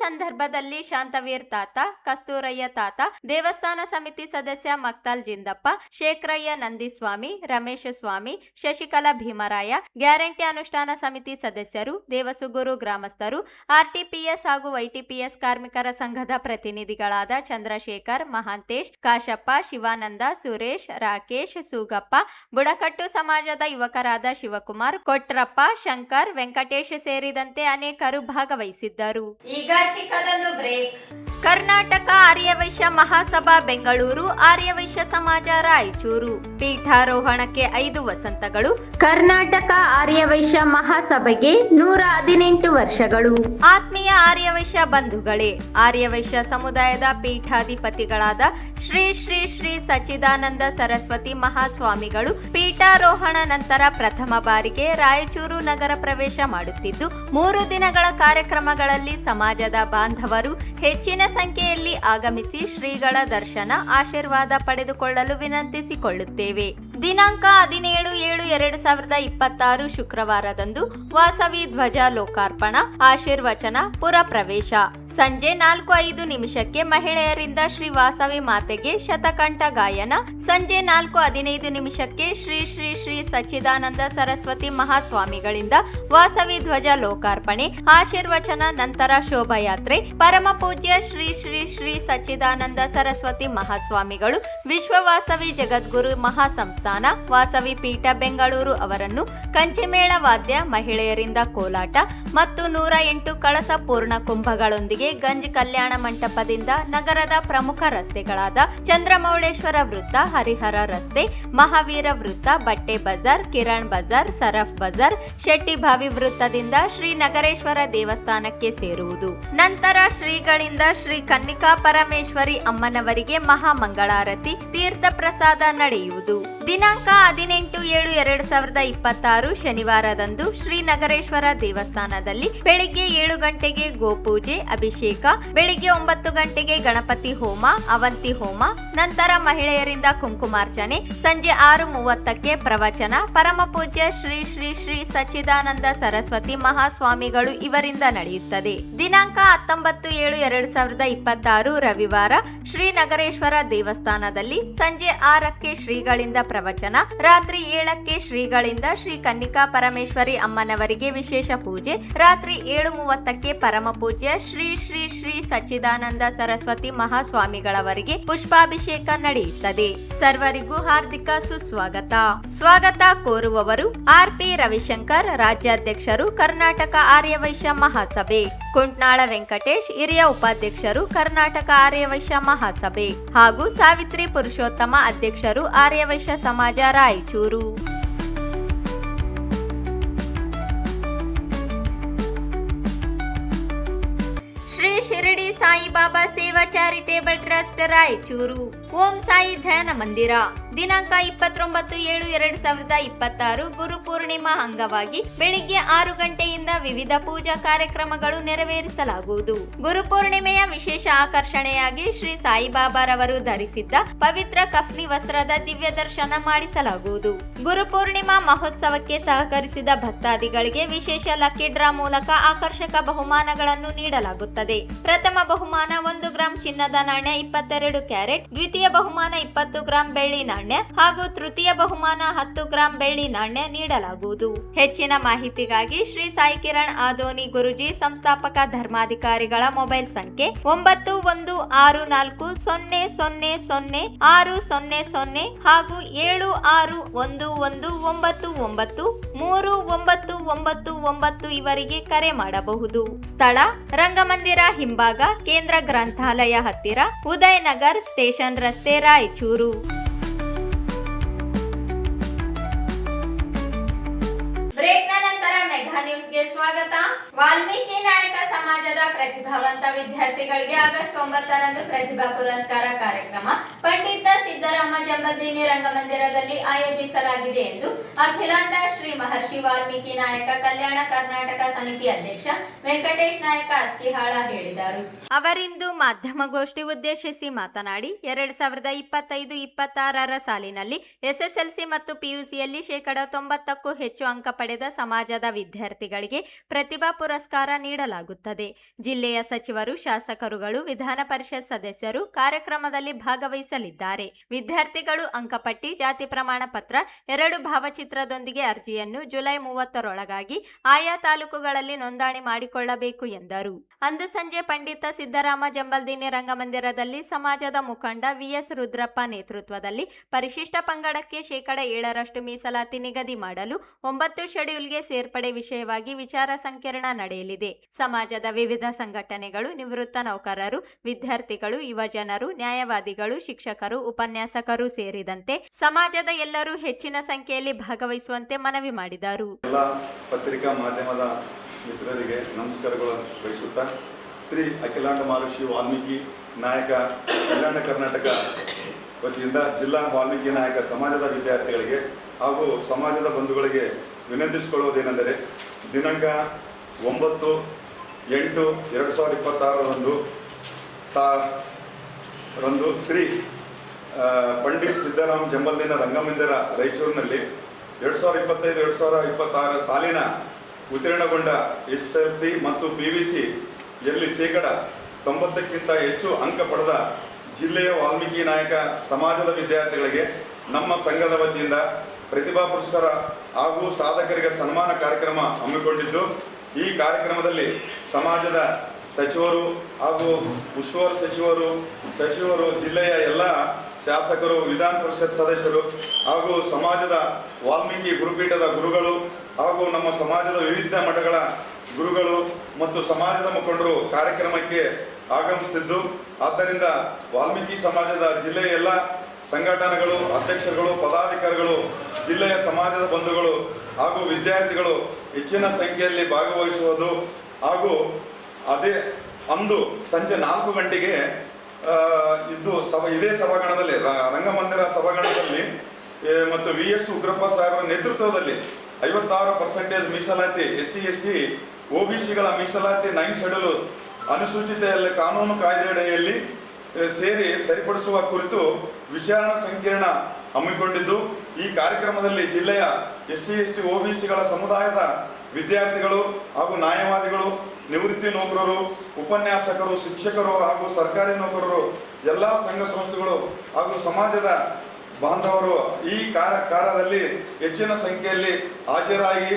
ಸಂದರ್ಭದಲ್ಲಿ ಶಾಂತವೀರ್ ತಾತ, ಕಸ್ತೂರಯ್ಯ ತಾತ, ದೇವಸ್ಥಾನ ಸಮಿತಿ ಸದಸ್ಯ ಮಕ್ತಾಲ್ ಜಿಂದಪ್ಪ, ಶೇಖರಯ್ಯ ನಂದಿಸ್ವಾಮಿ, ರಮೇಶ ಸ್ವಾಮಿ, ಶಶಿಕಲಾ ಭೀಮರಾಯ, ಗ್ಯಾರಂಟಿ ಅನುಷ್ಠಾನ ಸಮಿತಿ ಸದಸ್ಯರು, ದೇವಸುಗೂರು ಗ್ರಾಮಸ್ಥರು, ಆರ್ಟಿಪಿಎಸ್ ಹಾಗೂ ವೈಟಿಪಿಎಸ್ ಕಾರ್ಮಿಕರ ಸಂಘದ ಪ್ರತಿನಿಧಿಗಳಾದ ಚಂದ್ರಶೇಖರ್, ಮಹಾಂತೇಶ್, ಕಾಶಪ್ಪ, ಶಿವಾನಂದ, ಸುರೇಶ್, ರಾಕೇಶ್, ಸೂಗಪ್ಪ, ಬುಡಕಟ್ಟು ಸಮಾಜದ ಯುವಕರಾದ ಶಿವಕುಮಾರ್, ಕೊಟ್ರಪ್ಪ, ಶಂಕರ್, ವೆಂಕಟೇಶ್ ಸೇರಿದಂತೆ ಅನೇಕರು ಭಾಗವಹಿಸಿದ್ದರು. ಈಗ ಚಿಕ್ಕದೊಂದು ಬ್ರೇಕ್. ಕರ್ನಾಟಕ ಆರ್ಯವೈಶ್ಯ ಮಹಾಸಭಾ ಬೆಂಗಳೂರು, ಆರ್ಯವೈಶ್ಯ ಸಮಾಜ ರಾಯಚೂರು. ಪೀಠಾರೋಹಣಕ್ಕೆ 5 ವಸಂತಗಳು. ಕರ್ನಾಟಕ ಆರ್ಯವೈಶ್ಯ ಮಹಾಸಭೆಗೆ 118 ವರ್ಷಗಳು. ಆತ್ಮೀಯ ಆರ್ಯವೈಶ್ಯ ಬಂಧುಗಳೇ, ಆರ್ಯವೈಶ್ಯ ಸಮುದಾಯದ ಪೀಠಾಧಿಪತಿಗಳಾದ ಶ್ರೀ ಶ್ರೀ ಶ್ರೀ ಸಚ್ಚಿದಾನಂದ ಸರಸ್ವತಿ ಮಹಾಸ್ವಾಮಿಗಳು ಪೀಠಾರೋಹಣ ನಂತರ ಪ್ರಥಮ ಬಾರಿಗೆ ರಾಯಚೂರು ನಗರ ಪ್ರವೇಶ ಮಾಡುತ್ತಿದ್ದು, 3 ದಿನಗಳ ಕಾರ್ಯಕ್ರಮಗಳಲ್ಲಿ ಸಮಾಜದ ಬಾಂಧವರು ಹೆಚ್ಚಿನ ಸಂಖ್ಯೆಯಲ್ಲಿ ಆಗಮಿಸಿ ಶ್ರೀಗಳ ದರ್ಶನ, ಆಶೀರ್ವಾದ ಪಡೆದುಕೊಳ್ಳಲು ವಿನಂತಿಸಿಕೊಳ್ಳುತ್ತೇವೆ. ದಿನಾಂಕ 17/7/2026 ಶುಕ್ರವಾರದಂದು ವಾಸವಿ ಧ್ವಜ ಲೋಕಾರ್ಪಣ, ಆಶೀರ್ವಚನ, ಪುರಪ್ರವೇಶ. ಸಂಜೆ 4:05 ಮಹಿಳೆಯರಿಂದ ಶ್ರೀ ವಾಸವಿ ಮಾತೆಗೆ ಶತಕಂಠ ಗಾಯನ. ಸಂಜೆ 4:15 ಶ್ರೀ ಶ್ರೀ ಶ್ರೀ ಸಚ್ಚಿದಾನಂದ ಸರಸ್ವತಿ ಮಹಾಸ್ವಾಮಿಗಳಿಂದ ವಾಸವಿ ಧ್ವಜ ಲೋಕಾರ್ಪಣೆ, ಆಶೀರ್ವಚನ, ನಂತರ ಶೋಭಾಯಾತ್ರೆ. ಪರಮ ಪೂಜ್ಯ ಶ್ರೀ ಶ್ರೀ ಶ್ರೀ ಸಚ್ಚಿದಾನಂದ ಸರಸ್ವತಿ ಮಹಾಸ್ವಾಮಿಗಳು ವಿಶ್ವವಾಸವಿ ಜಗದ್ಗುರು ಮಹಾಸಂಸ್ಥಾನ ವಾಸವಿ ಪೀಠ ಬೆಂಗಳೂರು ಅವರನ್ನು ಕಂಚಿಮೇಳ ವಾದ್ಯ, ಮಹಿಳೆಯರಿಂದ ಕೋಲಾಟ ಮತ್ತು 108 ಕಳಸ ಪೂರ್ಣ ಕುಂಭಗಳೊಂದಿಗೆ ಗಂಜ್ ಕಲ್ಯಾಣ ಮಂಟಪದಿಂದ ನಗರದ ಪ್ರಮುಖ ರಸ್ತೆಗಳಾದ ಚಂದ್ರಮೌಳೇಶ್ವರ ವೃತ್ತ, ಹರಿಹರ ರಸ್ತೆ, ಮಹಾವೀರ ವೃತ್ತ, ಬಟ್ಟೆ ಬಜಾರ್, ಕಿರಣ್ ಬಜಾರ್, ಸರಫ್ ಬಜಾರ್, ಶೆಟ್ಟಿಭಾವಿ ವೃತ್ತದಿಂದ ಶ್ರೀ ನಗರೇಶ್ವರ ದೇವಸ್ಥಾನಕ್ಕೆ ಸೇರುವುದು. ನಂತರ ಶ್ರೀಗಳಿಂದ ಶ್ರೀ ಕನ್ನಿಕಾ ಪರಮೇಶ್ವರಿ ಅಮ್ಮನವರಿಗೆ ಮಹಾಮಂಗಳಾರತಿ, ತೀರ್ಥ ಪ್ರಸಾದ ನಡೆಯುವುದು. ದಿನಾಂಕ 18/7/2026 ಶನಿವಾರದಂದು ಶ್ರೀ ನಗರೇಶ್ವರ ದೇವಸ್ಥಾನದಲ್ಲಿ ಬೆಳಿಗ್ಗೆ 7 ಗಂಟೆಗೆ ಗೋಪೂಜೆ, ಅಭಿಷೇಕ ಅಭಿಷೇಕ, ಬೆಳಿಗ್ಗೆ 9 ಗಂಟೆಗೆ ಗಣಪತಿ ಹೋಮ, ಅವಂತಿ ಹೋಮ, ನಂತರ ಮಹಿಳೆಯರಿಂದ ಕುಂಕುಮಾರ್ಚನೆ, ಸಂಜೆ 6:30ಕ್ಕೆ ಪ್ರವಚನ ಪರಮ ಪೂಜ್ಯ ಶ್ರೀ ಶ್ರೀ ಶ್ರೀ ಸಚ್ಚಿದಾನಂದ ಸರಸ್ವತಿ ಮಹಾಸ್ವಾಮಿಗಳು ಇವರಿಂದ ನಡೆಯುತ್ತದೆ. ದಿನಾಂಕ 19/7/2026 ರವಿವಾರ ಶ್ರೀ ನಗರೇಶ್ವರ ದೇವಸ್ಥಾನದಲ್ಲಿ ಸಂಜೆ 6ಕ್ಕೆ ಶ್ರೀಗಳಿಂದ ಪ್ರವಚನ, ರಾತ್ರಿ 7ಕ್ಕೆ ಶ್ರೀಗಳಿಂದ ಶ್ರೀ ಕನ್ನಿಕಾ ಪರಮೇಶ್ವರಿ ಅಮ್ಮನವರಿಗೆ ವಿಶೇಷ ಪೂಜೆ, ರಾತ್ರಿ 7:30ಕ್ಕೆ ಪರಮ ಪೂಜ್ಯ ಶ್ರೀ ಶ್ರೀ ಶ್ರೀ ಸಚ್ಚಿದಾನಂದ ಸರಸ್ವತಿ ಮಹಾಸ್ವಾಮಿಗಳವರಿಗೆ ಪುಷ್ಪಾಭಿಷೇಕ ನಡೆಯುತ್ತದೆ. ಸರ್ವರಿಗೂ ಹಾರ್ದಿಕ ಸುಸ್ವಾಗತ. ಸ್ವಾಗತ ಕೋರುವವರು ಆರ್.ಪಿ. ರವಿಶಂಕರ್, ರಾಜ್ಯಾಧ್ಯಕ್ಷರು, ಕರ್ನಾಟಕ ಆರ್ಯವೈಶ್ಯ ಮಹಾಸಭೆ, ಕುಂಟ್ನಾಳ ವೆಂಕಟೇಶ್, ಹಿರಿಯ ಉಪಾಧ್ಯಕ್ಷರು, ಕರ್ನಾಟಕ ಆರ್ಯವೈಶ್ಯ ಮಹಾಸಭೆ, ಹಾಗೂ ಸಾವಿತ್ರಿ ಪುರುಷೋತ್ತಮ, ಅಧ್ಯಕ್ಷರು, ಆರ್ಯವೈಶ್ಯ ಸಮಾಜ, ರಾಯಚೂರು. ಶ್ರೀ ಶಿರಡಿ ಸಾಯಿಬಾಬಾ ಸೇವಾ ಚಾರಿಟೇಬಲ್ ಟ್ರಸ್ಟ್ ರಾಯಚೂರು. ಓಂ ಸಾಯಿ ಧ್ಯಾನ ಮಂದಿರ. ದಿನಾಂಕ 29/7/2026 ಗುರು ಪೂರ್ಣಿಮಾ ಅಂಗವಾಗಿ ಬೆಳಿಗ್ಗೆ 6 ಗಂಟೆಯಿಂದ ವಿವಿಧ ಪೂಜಾ ಕಾರ್ಯಕ್ರಮಗಳು ನೆರವೇರಿಸಲಾಗುವುದು. ಗುರು ಪೂರ್ಣಿಮೆಯ ವಿಶೇಷ ಆಕರ್ಷಣೆಯಾಗಿ ಶ್ರೀ ಸಾಯಿಬಾಬಾರವರು ಧರಿಸಿದ್ದ ಪವಿತ್ರ ಕಫ್ನಿ ವಸ್ತ್ರದ ದಿವ್ಯ ದರ್ಶನ ಮಾಡಿಸಲಾಗುವುದು. ಗುರು ಪೂರ್ಣಿಮಾ ಮಹೋತ್ಸವಕ್ಕೆ ಸಹಕರಿಸಿದ ಭಕ್ತಾದಿಗಳಿಗೆ ವಿಶೇಷ ಲಕ್ಕಿ ಡ್ರಾ ಮೂಲಕ ಆಕರ್ಷಕ ಬಹುಮಾನಗಳನ್ನು ನೀಡಲಾಗುತ್ತದೆ. ಪ್ರಥಮ ಬಹುಮಾನ 1 ಗ್ರಾಂ ಚಿನ್ನದ ನಾಣ್ಯ 22 ಕ್ಯಾರೆಟ್, ದ್ವಿತೀಯ ಬಹುಮಾನ 20 ಗ್ರಾಂ ಬೆಳ್ಳಿ ನಾಣ್ಯ ಹಾಗೂ ತೃತೀಯ ಬಹುಮಾನ 10 ಗ್ರಾಂ ಬೆಳ್ಳಿ ನಾಣ್ಯ ನೀಡಲಾಗುವುದು. ಹೆಚ್ಚಿನ ಮಾಹಿತಿಗಾಗಿ ಶ್ರೀ ಸಾಯಿ ಕಿರಣ್ ಆದೋನಿ ಗುರುಜಿ, ಸಂಸ್ಥಾಪಕ ಧರ್ಮಾಧಿಕಾರಿಗಳ ಮೊಬೈಲ್ ಸಂಖ್ಯೆ 9160000600 ಹಾಗೂ 7611993999 ಇವರಿಗೆ ಕರೆ ಮಾಡಬಹುದು. ಸ್ಥಳ ರಂಗಮಂದಿರ ಹಿಂಭಾಗ, ಕೇಂದ್ರ ಗ್ರಂಥಾಲಯ ಹತ್ತಿರ, ಉದಯ್ ನಗರ್ ಸ್ಟೇಷನ್ ರಸ್ತೆ, ರಾಯಚೂರು. ಬ್ರೇಕ್ನ ನಂತರ ಮೆಗಾ ನ್ಯೂಸ್ಗೆ ಸ್ವಾಗತ. ವಾಲ್ಮೀಕಿ ನಾಯಕ ಸಮಾಜದ ಪ್ರತಿಭಾವಂತ ವಿದ್ಯಾರ್ಥಿಗಳಿಗೆ ಆಗಸ್ಟ್ 9ರಂದು ಪ್ರತಿಭಾ ಪುರಸ್ಕಾರ ಕಾರ್ಯಕ್ರಮ ಪಂಡಿತ ಸಿದ್ದರಾಮ ಜಂಬಲ್ದಿನ್ನಿ ರಂಗಮಂದಿರದಲ್ಲಿ ಆಯೋಜಿಸಲಾಗಿದೆ ಎಂದು ಅಖಿಲಾಂಡ ಶ್ರೀ ಮಹರ್ಷಿ ವಾಲ್ಮೀಕಿ ನಾಯಕ ಕಲ್ಯಾಣ ಕರ್ನಾಟಕ ಸಮಿತಿ ಅಧ್ಯಕ್ಷ ವೆಂಕಟೇಶ್ ನಾಯಕ ಅಸ್ಕಿಹಾಳ ಹೇಳಿದರು. ಅವರಿಂದು ಮಾಧ್ಯಮಗೋಷ್ಠಿ ಉದ್ದೇಶಿಸಿ ಮಾತನಾಡಿ 2025-26ರ ಸಾಲಿನಲ್ಲಿ ಎಸ್ಎಸ್ಎಲ್ಸಿ ಮತ್ತು ಪಿಯುಸಿಯಲ್ಲಿ 90%ಕ್ಕೂ ಹೆಚ್ಚು ಅಂಕ ಪಡೆದ ಸಮಾಜದ ವಿದ್ಯಾರ್ಥಿಗಳಿಗೆ ಪ್ರತಿಭಾ ಪುರಸ್ಕಾರ ನೀಡಲಾಗುತ್ತದೆ. ಜಿಲ್ಲೆಯ ಸಚಿವರು, ಶಾಸಕರುಗಳು, ವಿಧಾನ ಪರಿಷತ್ ಸದಸ್ಯರು ಕಾರ್ಯಕ್ರಮದಲ್ಲಿ ಭಾಗವಹಿಸಲಿದ್ದಾರೆ. ವಿದ್ಯಾರ್ಥಿಗಳು ಅಂಕಪಟ್ಟಿ, ಜಾತಿ ಪ್ರಮಾಣ ಪತ್ರ, 2 ಭಾವಚಿತ್ರದೊಂದಿಗೆ ಅರ್ಜಿಯನ್ನು ಜುಲೈ 30ರೊಳಗಾಗಿ ಆಯಾ ತಾಲೂಕುಗಳಲ್ಲಿ ನೋಂದಣಿ ಮಾಡಿಕೊಳ್ಳಬೇಕು ಎಂದರು. ಅಂದು ಸಂಜೆ ಪಂಡಿತ ಸಿದ್ದರಾಮ ಜಂಬಲ್ದಿನ್ನಿ ರಂಗಮಂದಿರದಲ್ಲಿ ಸಮಾಜದ ಮುಖಂಡ ವಿಎಸ್ ರುದ್ರಪ್ಪ ನೇತೃತ್ವದಲ್ಲಿ ಪರಿಶಿಷ್ಟ ಪಂಗಡಕ್ಕೆ 7% ಮೀಸಲಾತಿ ನಿಗದಿ ಮಾಡಲು 9 ಶೆಡ್ಯೂಲ್ಗೆ ಸೇರ್ಪಡೆ ವಿಷಯವಾಗಿ ವಿಚಾರ ಸಂಕಿರಣ ನಡೆಯಲಿದೆ. ಸಮಾಜದ ವಿವಿಧ ಸಂಘಟನೆಗಳು, ನಿವೃತ್ತ ನೌಕರರು, ವಿದ್ಯಾರ್ಥಿಗಳು, ಯುವಜನರು, ನ್ಯಾಯವಾದಿಗಳು, ಶಿಕ್ಷಕರು, ಉಪನ್ಯಾಸಕರು ಸೇರಿದಂತೆ ಸಮಾಜದ ಎಲ್ಲರೂ ಹೆಚ್ಚಿನ ಸಂಖ್ಯೆಯಲ್ಲಿ ಭಾಗವಹಿಸುವಂತೆ ಮನವಿ ಮಾಡಿದರು. ಎಲ್ಲ ಪತ್ರಿಕಾ ಮಾಧ್ಯಮದ ಮಿತ್ರರಿಗೆ ನಮಸ್ಕಾರಗಳು ವಹಿಸುತ್ತಾ, ಶ್ರೀ ಅಖಿಲಾಂಡ ಮಹರ್ಷಿ ವಾಲ್ಮೀಕಿ ನಾಯಕ ಕಲ್ಯಾಣ ಕರ್ನಾಟಕ ವತಿಯಿಂದ ಜಿಲ್ಲಾ ವಾಲ್ಮೀಕಿ ನಾಯಕ ಸಮಾಜದ ವಿದ್ಯಾರ್ಥಿಗಳಿಗೆ ಹಾಗೂ ಸಮಾಜದ ಬಂಧುಗಳಿಗೆ ವಿನಂತಿಸಿಕೊಳ್ಳುವುದೇನೆಂದರೆ, ದಿನಾಂಕ 9/8/2026ರಂದು ಶ್ರೀ ಪಂಡಿತ್ ಸಿದ್ದರಾಮ ಜಂಬಲ್ದಿನ್ನಿ ರಂಗಮಂದಿರ ರಾಯಚೂರಿನಲ್ಲಿ 2025-2026 ಸಾಲಿನ ಉತ್ತೀರ್ಣಗೊಂಡ ಎಸ್ಎಸ್ಎಲ್ಸಿ ಮತ್ತು ಪಿಯುಸಿಯಲ್ಲಿ 90%ಕ್ಕಿಂತ ಹೆಚ್ಚು ಅಂಕ ಪಡೆದ ಜಿಲ್ಲೆಯ ವಾಲ್ಮೀಕಿ ನಾಯಕ ಸಮಾಜದ ವಿದ್ಯಾರ್ಥಿಗಳಿಗೆ ನಮ್ಮ ಸಂಘದ ವತಿಯಿಂದ ಪ್ರತಿಭಾ ಪುರಸ್ಕಾರ ಹಾಗೂ ಸಾಧಕರಿಗೆ ಸನ್ಮಾನ ಕಾರ್ಯಕ್ರಮ ಹಮ್ಮಿಕೊಂಡಿದ್ದು, ಈ ಕಾರ್ಯಕ್ರಮದಲ್ಲಿ ಸಮಾಜದ ಸಚಿವರು ಹಾಗೂ ಉಸ್ತುವಾರಿ ಸಚಿವರು, ಜಿಲ್ಲೆಯ ಎಲ್ಲ ಶಾಸಕರು, ವಿಧಾನ ಪರಿಷತ್ ಸದಸ್ಯರು ಹಾಗೂ ಸಮಾಜದ ವಾಲ್ಮೀಕಿ ಗುರುಪೀಠದ ಗುರುಗಳು ಹಾಗೂ ನಮ್ಮ ಸಮಾಜದ ವಿವಿಧ ಮಠಗಳ ಗುರುಗಳು ಮತ್ತು ಸಮಾಜದ ಮುಖಂಡರು ಕಾರ್ಯಕ್ರಮಕ್ಕೆ ಆಗಮಿಸುತ್ತಿದ್ದು, ಆದ್ದರಿಂದ ವಾಲ್ಮೀಕಿ ಸಮಾಜದ ಜಿಲ್ಲೆಯ ಎಲ್ಲ ಸಂಘಟನೆಗಳು, ಅಧ್ಯಕ್ಷರುಗಳು, ಪದಾಧಿಕಾರಿಗಳು, ಜಿಲ್ಲೆಯ ಸಮಾಜದ ಬಂಧುಗಳು ಹಾಗೂ ವಿದ್ಯಾರ್ಥಿಗಳು ಹೆಚ್ಚಿನ ಸಂಖ್ಯೆಯಲ್ಲಿ ಭಾಗವಹಿಸುವುದು ಹಾಗೂ ಅದೇ ಅಂದು ಸಂಜೆ 4 ಗಂಟೆಗೆ ಇದೇ ಸಭಾಂಗಣದಲ್ಲಿ, ರಂಗಮಂದಿರ ಸಭಾಂಗಣದಲ್ಲಿ ಮತ್ತು ವಿಎಸ್ ಉಗ್ರಪ್ಪ ಸಾಹೇಬರ ನೇತೃತ್ವದಲ್ಲಿ 56% ಮೀಸಲಾತಿ, SC ST OBCಗಳ ಮೀಸಲಾತಿ 9 ಶೆಡ್ಯೂಲ್ ಅನುಸೂಚಿತ ಕಾನೂನು ಕಾಯ್ದೆಯಡಿಯಲ್ಲಿ ಸೇರಿ ಸರಿಪಡಿಸುವ ಕುರಿತು ವಿಚಾರಣಾ ಸಂಕಿರಣ ಹಮ್ಮಿಕೊಂಡಿದ್ದು, ಈ ಕಾರ್ಯಕ್ರಮದಲ್ಲಿ ಜಿಲ್ಲೆಯ SC ST OBCಗಳ ಸಮುದಾಯದ ವಿದ್ಯಾರ್ಥಿಗಳು ಹಾಗೂ ನ್ಯಾಯವಾದಿಗಳು, ನಿವೃತ್ತಿ ನೌಕರರು, ಉಪನ್ಯಾಸಕರು, ಶಿಕ್ಷಕರು ಹಾಗೂ ಸರ್ಕಾರಿ ನೌಕರರು, ಎಲ್ಲ ಸಂಘ ಸಂಸ್ಥೆಗಳು ಹಾಗೂ ಸಮಾಜದ ಬಾಂಧವರು ಈ ಕಾರ್ಯದಲ್ಲಿ ಹೆಚ್ಚಿನ ಸಂಖ್ಯೆಯಲ್ಲಿ ಹಾಜರಾಗಿ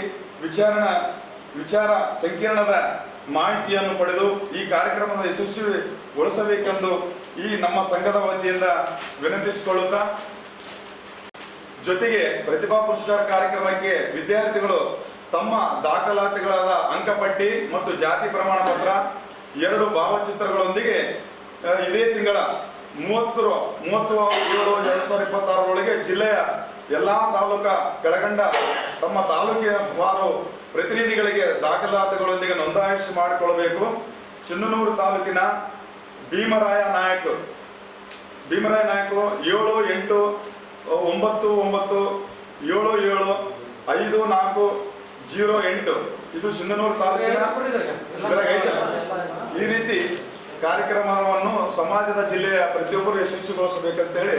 ವಿಚಾರ ಸಂಕಿರಣದ ಮಾಹಿತಿಯನ್ನು ಪಡೆದು ಈ ಕಾರ್ಯಕ್ರಮದ ಯಶಸ್ವಿಗೊಳಿಸಬೇಕೆಂದು ಈ ನಮ್ಮ ಸಂಘದ ವತಿಯಿಂದ ವಿನಂತಿಸಿಕೊಳ್ಳುತ್ತಾ, ಜೊತೆಗೆ ಪ್ರತಿಭಾ ಪುರಸ್ಕಾರ ಕಾರ್ಯಕ್ರಮಕ್ಕೆ ವಿದ್ಯಾರ್ಥಿಗಳು ತಮ್ಮ ದಾಖಲಾತಿಗಳಾದ ಅಂಕಪಟ್ಟಿ ಮತ್ತು ಜಾತಿ ಪ್ರಮಾಣ ಪತ್ರ 2 ಭಾವಚಿತ್ರಗಳೊಂದಿಗೆ ಇದೇ ತಿಂಗಳ 30/7/2026 ಒಳಗೆ ಜಿಲ್ಲೆಯ ಎಲ್ಲಾ ತಾಲೂಕಾ ಕೆಳಗಂಡ ತಮ್ಮ ತಾಲೂಕಿನವಾರು ಪ್ರತಿನಿಧಿಗಳಿಗೆ ದಾಖಲಾತಿಗಳೊಂದಿಗೆ ನೋಂದಾಯಿಸಿ ಮಾಡಿಕೊಳ್ಳಬೇಕು. ಸಿನ್ನನೂರು ತಾಲೂಕಿನ ಭೀಮರಾಯ ನಾಯಕ್ 789775408 ಇದು ಸಿನ್ನನೂರು ತಾಲೂಕಿನ ಈ ರೀತಿ ಕಾರ್ಯಕ್ರಮವನ್ನು ಸಮಾಜದ ಜಿಲ್ಲೆಯ ಪ್ರತಿಯೊಬ್ಬರು ಯಶಸ್ವಿಗೊಳಿಸಬೇಕಂತೇಳಿ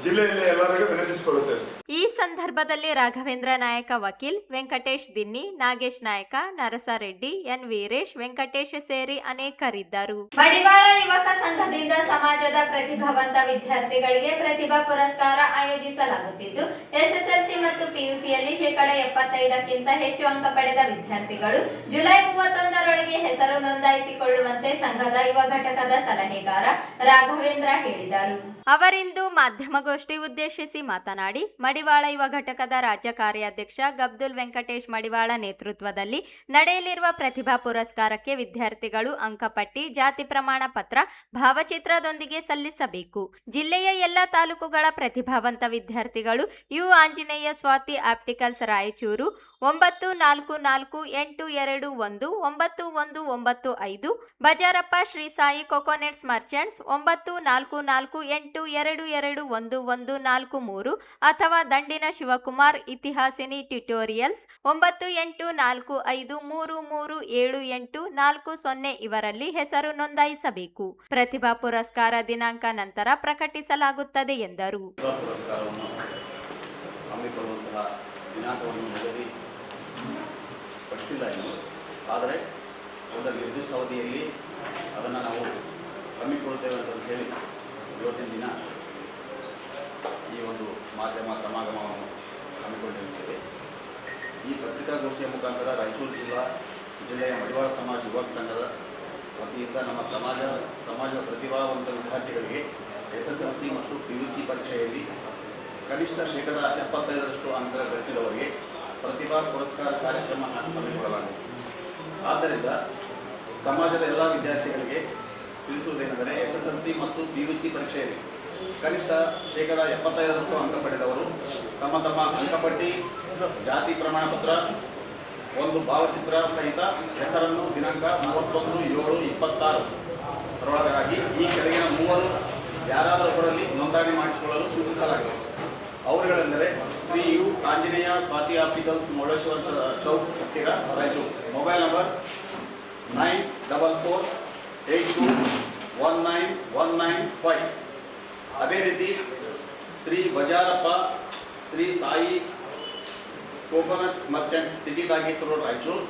ಜಿಲ್ಲೆಯಲ್ಲಿ ಎಲ್ಲರಿಗೂ ವಿನಂತಿಸಿಕೊಳ್ಳುತ್ತೇವೆ. ಈ ಸಂದರ್ಭದಲ್ಲಿ ರಾಘವೇಂದ್ರ ನಾಯಕ ವಕೀಲ್, ವೆಂಕಟೇಶ್ ದಿನ್ನಿ, ನಾಗೇಶ್ ನಾಯಕ, ನರಸರೆಡ್ಡಿ, ಎನ್ ವೀರೇಶ್, ವೆಂಕಟೇಶ್ ಸೇರಿ ಅನೇಕರಿದ್ದರು. ಮಡಿವಾಳ ಯುವಕ ಸಂಘದಿಂದ ಸಮಾಜದ ಪ್ರತಿಭಾವಂತ ವಿದ್ಯಾರ್ಥಿಗಳಿಗೆ ಪ್ರತಿಭಾ ಪುರಸ್ಕಾರ ಆಯೋಜಿಸಲಾಗುತ್ತಿದ್ದು, SSLC ಮತ್ತು PUCಯಲ್ಲಿ 75%ಕ್ಕಿಂತ ಹೆಚ್ಚು ಅಂಕ ಪಡೆದ ವಿದ್ಯಾರ್ಥಿಗಳು ಜುಲೈ 31ರೊಳಗೆ ಹೆಸರು ನೋಂದಾಯಿಸಿಕೊಳ್ಳುವಂತೆ ಸಂಘದ ಯುವ ಘಟಕದ ಸಲಹೆಗಾರ ರಾಘವೇಂದ್ರ ಹೇಳಿದರು. ಅವರಿಂದು ಮಾಧ್ಯಮಗೋಷ್ಠಿ ಉದ್ದೇಶಿಸಿ ಮಾತನಾಡಿ, ಮಡಿವಾಳ ಯುವ ಘಟಕದ ರಾಜ್ಯ ಕಾರ್ಯಾಧ್ಯಕ್ಷ ಗಬ್ದುಲ್ ವೆಂಕಟೇಶ್ ಮಡಿವಾಳ ನೇತೃತ್ವದಲ್ಲಿ ನಡೆಯಲಿರುವ ಪ್ರತಿಭಾ ಪುರಸ್ಕಾರಕ್ಕೆ ವಿದ್ಯಾರ್ಥಿಗಳು ಅಂಕಪಟ್ಟಿ, ಜಾತಿ ಪ್ರಮಾಣ ಪತ್ರ, ಭಾವಚಿತ್ರದೊಂದಿಗೆ ಸಲ್ಲಿಸಬೇಕು. ಜಿಲ್ಲೆಯ ಎಲ್ಲ ತಾಲೂಕುಗಳ ಪ್ರತಿಭಾವಂತ ವಿದ್ಯಾರ್ಥಿಗಳು U Anjaneya Swathi opticals Raichur 9448219195, Bajarappa Shri Sai coconuts merchants 9482221143 ಅಥವಾ ದಂಡಿನ ಶಿವಕುಮಾರ್ ಇತಿಹಾಸಿನಿ ಟ್ಯುಟೋರಿಯಲ್ಸ್ 9845337840 ಇವರಲ್ಲಿ ಹೆಸರು ನೋಂದಾಯಿಸಬೇಕು. ಪ್ರತಿಭಾ ಪುರಸ್ಕಾರ ದಿನಾಂಕ ನಂತರ ಪ್ರಕಟಿಸಲಾಗುತ್ತದೆ ಎಂದರು. ಪುರಸ್ಕಾರವನ್ನು ಹಮ್ಮಿಕೊಳ್ಳುವಂತಹ ದಿನಾಂಕವನ್ನು ನಿಗದಿಪಡಿಸಿಲ್ಲ ಇನ್ನು, ಆದರೆ ಒಂದು ನಿರ್ದಿಷ್ಟ ಅವಧಿಯಲ್ಲಿ ಅದನ್ನು ನಾವು ಹಮ್ಮಿಕೊಳ್ಳುತ್ತೇವೆ ಅಂತ ಹೇಳಿ ಇವತ್ತಿನ ದಿನ ಈ ಒಂದು ಮಾಧ್ಯಮ ಸಮಾಗಮವನ್ನು ಹಮ್ಮಿಕೊಂಡಿರುತ್ತೇವೆ. ಈ ಪತ್ರಿಕಾಗೋಷ್ಠಿಯ ಮುಖಾಂತರ ರಾಯಚೂರು ಜಿಲ್ಲೆಯ ಮಡಿವಾಳ ಸಮಾಜ ಯುವಕ ಸಂಘದ ವತಿಯಿಂದ ನಮ್ಮ ಸಮಾಜದ ಪ್ರತಿಭಾವಂತ ವಿದ್ಯಾರ್ಥಿಗಳಿಗೆ SSLC ಮತ್ತು PUC ಪರೀಕ್ಷೆಯಲ್ಲಿ ಕನಿಷ್ಠ 75% ಅಂಕ ಗಳಿಸಿದವರಿಗೆ ಪ್ರತಿಭಾ ಪುರಸ್ಕಾರ ಕಾರ್ಯಕ್ರಮ ಹಮ್ಮಿಕೊಳ್ಳಲಾಗಿದೆ. ಆದ್ದರಿಂದ ಸಮಾಜದ ಎಲ್ಲ ವಿದ್ಯಾರ್ಥಿಗಳಿಗೆ ತಿಳಿಸುವುದೇನೆಂದರೆ, SSLC ಮತ್ತು PUC ಪರೀಕ್ಷೆಯಲ್ಲಿ ಕನಿಷ್ಠ 75% ಅಂಕ ಪಡೆದವರು ತಮ್ಮ ಅಂಕಪಟ್ಟಿ, ಜಾತಿ ಪ್ರಮಾಣ ಪತ್ರ, 1 ಭಾವಚಿತ್ರ ಸಹಿತ ಹೆಸರನ್ನು ದಿನಾಂಕ 31/7/26 ಈ ಕೆಳಗಿನ 3 ಯಾರಾದರೊಬ್ಬರಲ್ಲಿ ನೋಂದಣಿ ಮಾಡಿಸಿಕೊಳ್ಳಲು ಸೂಚಿಸಲಾಗಿದೆ. ಅವರುಗಳೆಂದರೆ ಶ್ರೀ ಯು ಆಂಜನೇಯ ಸ್ವಾತಿ ಆಪ್ಟಿಕಲ್ಸ್, ಮುರುಡೇಶ್ವರ ಚೌಕ್ ಹತ್ತಿರ, ರಾಯಚೂರು. Mobile number 9448219195. ಅದೇ ರೀತಿ Shri Bajarappa Shri Sai coconut merchant, city Nageshwara road, Raichur.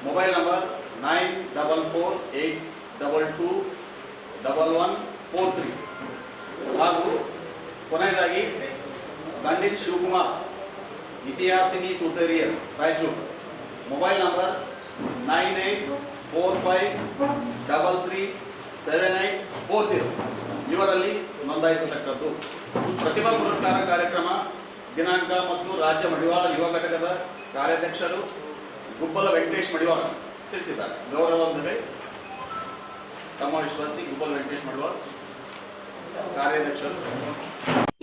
Mobile number 9448221143. ಹಾಗೂ ಕೊನೆಯದಾಗಿ ದಂಡಿನ ಶಿವಕುಮಾರ್ ಇತಿಹಾಸಿನಿ ಟ್ಯುಟೋರಿಯಲ್ಸ್, ರಾಯಚೂರು. ಮೊಬೈಲ್ ನಂಬರ್ 9845337840 ಇವರಲ್ಲಿ ನೋಂದಾಯಿಸತಕ್ಕದ್ದು. ಪ್ರತಿಭಾ ಪುರಸ್ಕಾರ ಕಾರ್ಯಕ್ರಮ ದಿನಾಂಕ ಮತ್ತು ರಾಜ್ಯ ಮಡಿವಾಳ ಯುವ ಘಟಕದ ಕಾರ್ಯಾಧ್ಯಕ್ಷರು ಗುಬ್ಬಲ ವೆಂಕಟೇಶ್ ಮಡಿವಾಳ ತಿಳಿಸಿದ್ದಾರೆ. ಗೌರವವಂದನೆ ತಮ್ಮ ವಿಶ್ವಾಸಿ ಗುಬ್ಬಲ ವೆಂಕಟೇಶ್ ಮಡಿವಾಳ ಕಾರ್ಯಾಧ್ಯಕ್ಷರು.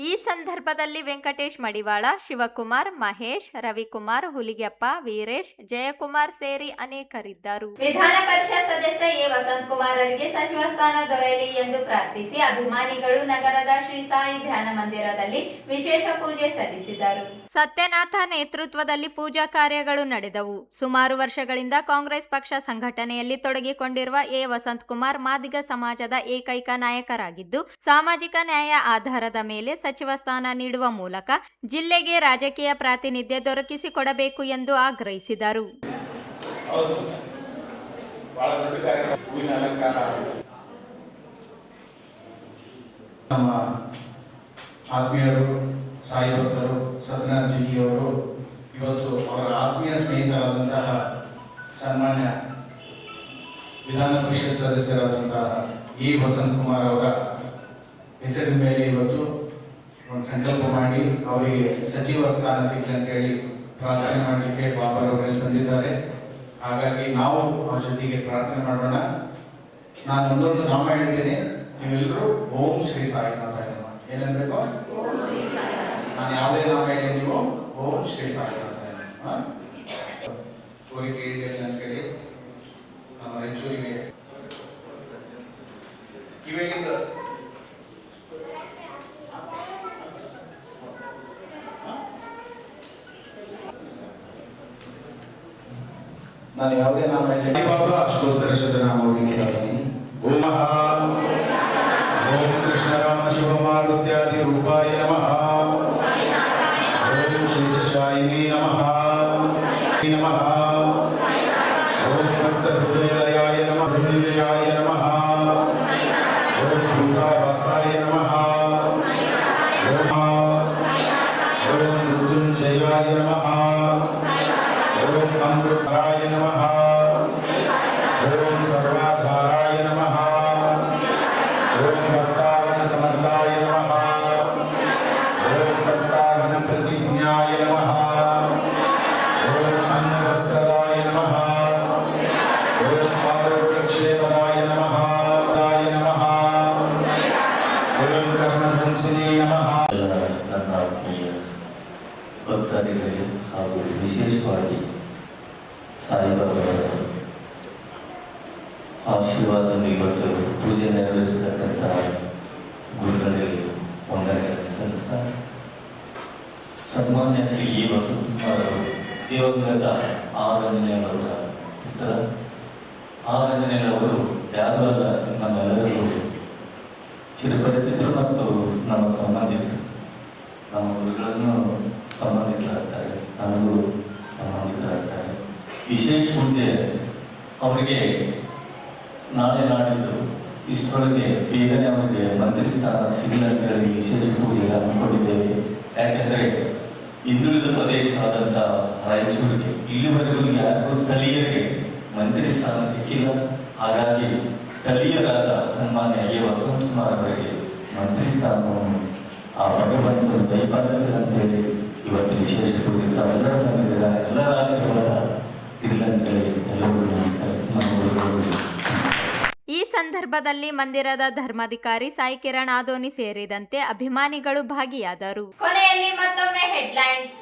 ಈ ಸಂದರ್ಭದಲ್ಲಿ ವೆಂಕಟೇಶ್ ಮಡಿವಾಳ, ಶಿವಕುಮಾರ್, ಮಹೇಶ್, ರವಿಕುಮಾರ್, ಹುಲಿಗೆಪ್ಪ, ವೀರೇಶ್, ಜಯಕುಮಾರ್ ಸೇರಿ ಅನೇಕರಿದ್ದರು. ವಿಧಾನ ಪರಿಷತ್ ಸದಸ್ಯ ಎ ವಸಂತಕುಮಾರರಿಗೆ ಸಚಿವ ಸ್ಥಾನ ದೊರೆಯಲಿ ಎಂದು ಪ್ರಾರ್ಥಿಸಿ ಅಭಿಮಾನಿಗಳು ನಗರದ ಶ್ರೀ ಸಾಯಿ ಧ್ಯಾನ ಮಂದಿರದಲ್ಲಿ ವಿಶೇಷ ಪೂಜೆ ಸಲ್ಲಿಸಿದರು. ಸತ್ಯನಾಥ ನೇತೃತ್ವದಲ್ಲಿ ಪೂಜಾ ಕಾರ್ಯಗಳು ನಡೆದವು. ಸುಮಾರು ವರ್ಷಗಳಿಂದ ಕಾಂಗ್ರೆಸ್ ಪಕ್ಷ ಸಂಘಟನೆಯಲ್ಲಿ ತೊಡಗಿಕೊಂಡಿರುವ ಎ ವಸಂತಕುಮಾರ್ ಮಾದಿಗ ಸಮಾಜದ ಏಕೈಕ ನಾಯಕರಾಗಿದ್ದು, ಸಾಮಾಜಿಕ ನ್ಯಾಯ ಆಧಾರದ ಮೇಲೆ ಸಚಿವ ಸ್ಥಾನ ನೀಡುವ ಮೂಲಕ ಜಿಲ್ಲೆಗೆ ರಾಜಕೀಯ ಪ್ರಾತಿನಿಧ್ಯ ದೊರಕಿಸಿಕೊಡಬೇಕು ಎಂದು ಆಗ್ರಹಿಸಿದರು. ನಮ್ಮ ಆತ್ಮೀಯರು ಸಾಯಿ ಭಕ್ತರು ಸತ್ಯನಾಥ್ ಜಿಯವರು ಇವತ್ತು ಅವರ ಆತ್ಮೀಯ ಸ್ನೇಹಿತರಾದಂತಹ ಸನ್ಮಾನ್ಯ ವಿಧಾನ ಪರಿಷತ್ ಸದಸ್ಯರಾದಂತಹ ಇ ವಸಂತಕುಮಾರ್ ಅವರ ಹೆಸರಿನ ಮೇಲೆ ಇವತ್ತು ಒಂದು ಸಂಕಲ್ಪ ಮಾಡಿ ಅವರಿಗೆ ಸಚಿವ ಸ್ಥಾನ ಸಿಗಲಿ ಅಂತೇಳಿ ಪ್ರಾರ್ಥನೆ ಮಾಡಲಿಕ್ಕೆ ಬಾಬಾರವರಲ್ಲಿ ಬಂದಿದ್ದಾರೆ. ಹಾಗಾಗಿ ನಾವು ಅವ್ರ ಜೊತೆಗೆ ಪ್ರಾರ್ಥನೆ ಮಾಡೋಣ. ನಾನು ಒಂದೊಂದು ನಾಮ ಹೇಳ್ತೇನೆ, ನೀವೆಲ್ಲರೂ ಓಂ ಶ್ರೀ ಸಾಯಿನಾಥ ಏನನ್ಬೇಕು? ನಾನು ಯಾವುದೇ ನಾಮ ಹೇಳಿ ನೀವು ಓಂ ಶ್ರೀ ಸಾಯಿನಾಥ ಕೋರಿಕೆ ಈಡೇರಲಿ ಅಂತೇಳಿ ನಮ್ಮ ರಾಯಚೂರಿಗೆ ಇವಾಗಿಂದ ನಾನು ಯಾವುದೇ ನಾಮ ಹೇಳಿ ಬಾಬಾ ಅಷ್ಟೋತ್ತರ ಶತನಾಮವಾಗಿ ಕೇಳತೀನಿ. ಓಂ ಓಂ ಕೃಷ್ಣ ರಾಮ ಶಿವ ಮಾರುತ್ಯಾದಿ ರೂಪಾಯ ನಮಃ. ಓಂ ಶೇಷಶಾಯಿನೇ ನಮಃ ನಮಃ. ಓಂ ಭಕ್ತ ಹೃದಯಲಯಾಯ ನಮಃ ಹೃದಯಾಯ ನಮಃ. ಓಂ ಭೂತಾವಾಸಾಯ ನಮಃ. ಓಂ ಮೃತ್ಯುಂಜಯಾಯ ನಮಃ. ಓಂ ಅಮೃತಾಯ ನಮಃ. ಓಂ ಸರ್ವಾಧಾರಾಯ ನಮಃ. ಓಂ ಭಕ್ತಾವನ ಸಮರ್ಥಾಯ ನಮಃ. ಓಂ ಭಕ್ತಾವನ ಪ್ರತಿಜ್ಞಾಯ ನಮಃ. ಓಂ ಅನ್ನವಸ್ತ್ರಾಯ ನಮಃ. ಓಂ ಆರೋಗ್ಯಕ್ಷೇಮದಾಯ ನಮಃ ನಮಃ. ಓಂ ಕರ್ಣಧ್ವಂಸಿನೇ ನಮಃ. ನನ್ನ ಆತ್ಮೀಯ ಭಕ್ತಾದಿಗಳಿಗೆ ಹಾಗೂ ವಿಶೇಷವಾಗಿ ಸಾಯಿಬಾಬಾರವರ ಆಶೀರ್ವಾದವನ್ನು ಇವತ್ತು ಪೂಜೆ ನೆರವೇರಿಸತಕ್ಕಂಥ ಗುರುಗಳಿಗೆ ವಂದನೆಗಳನ್ನು ಸಲ್ಲಿಸ್ತಾ, ಸನ್ಮಾನ್ಯ ಶ್ರೀ ಇ ವಸಂತಕುಮಾರ್ ಅವರು ದಿವಂಗತ ಆರಂಜನೇಯವರ ಪುತ್ರ. ಆರಂಜನೇಯವರು ಯಾರು ಅಲ್ಲ, ನಮ್ಮೆಲ್ಲರಿಗೂ ಚಿರಪರಿಚಿತರು ಮತ್ತು ನಮ್ಮ ಸಂಬಂಧಿಕರು. ನಮ್ಮ ಗುರುಗಳನ್ನು ಸಂಬಂಧಿಕರಾಗ್ತಾರೆ, ನನಗೂ ಸಂಬಂಧಿಕರಾಗ್ತಾರೆ. ವಿಶೇಷ ಪೂಜೆ ಅವರಿಗೆ ನಾಳೆ ನಾಡಿದ್ದು ಇಷ್ಟರೊಳಗೆ ಬೇಗನೆ ಅವರಿಗೆ ಮಂತ್ರಿ ಸ್ಥಾನ ಸಿಗಲಿ ಅಂತ ಹೇಳಿ ವಿಶೇಷ ಪೂಜೆಗೆ ಹಮ್ಮಿಕೊಂಡಿದ್ದೇವೆ. ಯಾಕೆಂದರೆ ಹಿಂದುಳಿದ ಪ್ರದೇಶವಾದಂಥ ರಾಯಚೂರಿಗೆ ಇಲ್ಲಿವರೆಗೂ ಯಾರಿಗೂ ಸ್ಥಳೀಯರಿಗೆ ಮಂತ್ರಿ ಸ್ಥಾನ ಸಿಕ್ಕಿಲ್ಲ. ಹಾಗಾಗಿ ಸ್ಥಳೀಯರಾದ ಸನ್ಮಾನ್ಯ ಎ ವಸಂತಕುಮಾರ್ ಅವರಿಗೆ ಮಂತ್ರಿ ಸ್ಥಾನವನ್ನು ಆ ಭಗವಂತನು ದಯಪಾಲಿಸಲಿ ಅಂತೇಳಿ ಇವತ್ತು ವಿಶೇಷ ಪೂಜೆ ತಾವೆಲ್ಲರೂ ತಂದಿದ್ದಾರೆ. ಎಲ್ಲರ ಆಶೀರ್ವಾದ ಇರಲಿ ಅಂತೇಳಿ ಎಲ್ಲರೂ ನಮಸ್ಕರಿಸಿ ನಮ್ಮ ಈ ಸಂದರ್ಭದಲ್ಲಿ ಮಂದಿರದ ಧರ್ಮಾಧಿಕಾರಿ ಸಾಯಿ ಕಿರಣ್ ಆದೋನಿ ಸೇರಿದಂತೆ ಅಭಿಮಾನಿಗಳು ಭಾಗಿಯಾದರು. ಕೊನೆಯಲ್ಲಿ ಮತ್ತೊಮ್ಮೆ ಹೆಡ್ಲೈನ್ಸ್.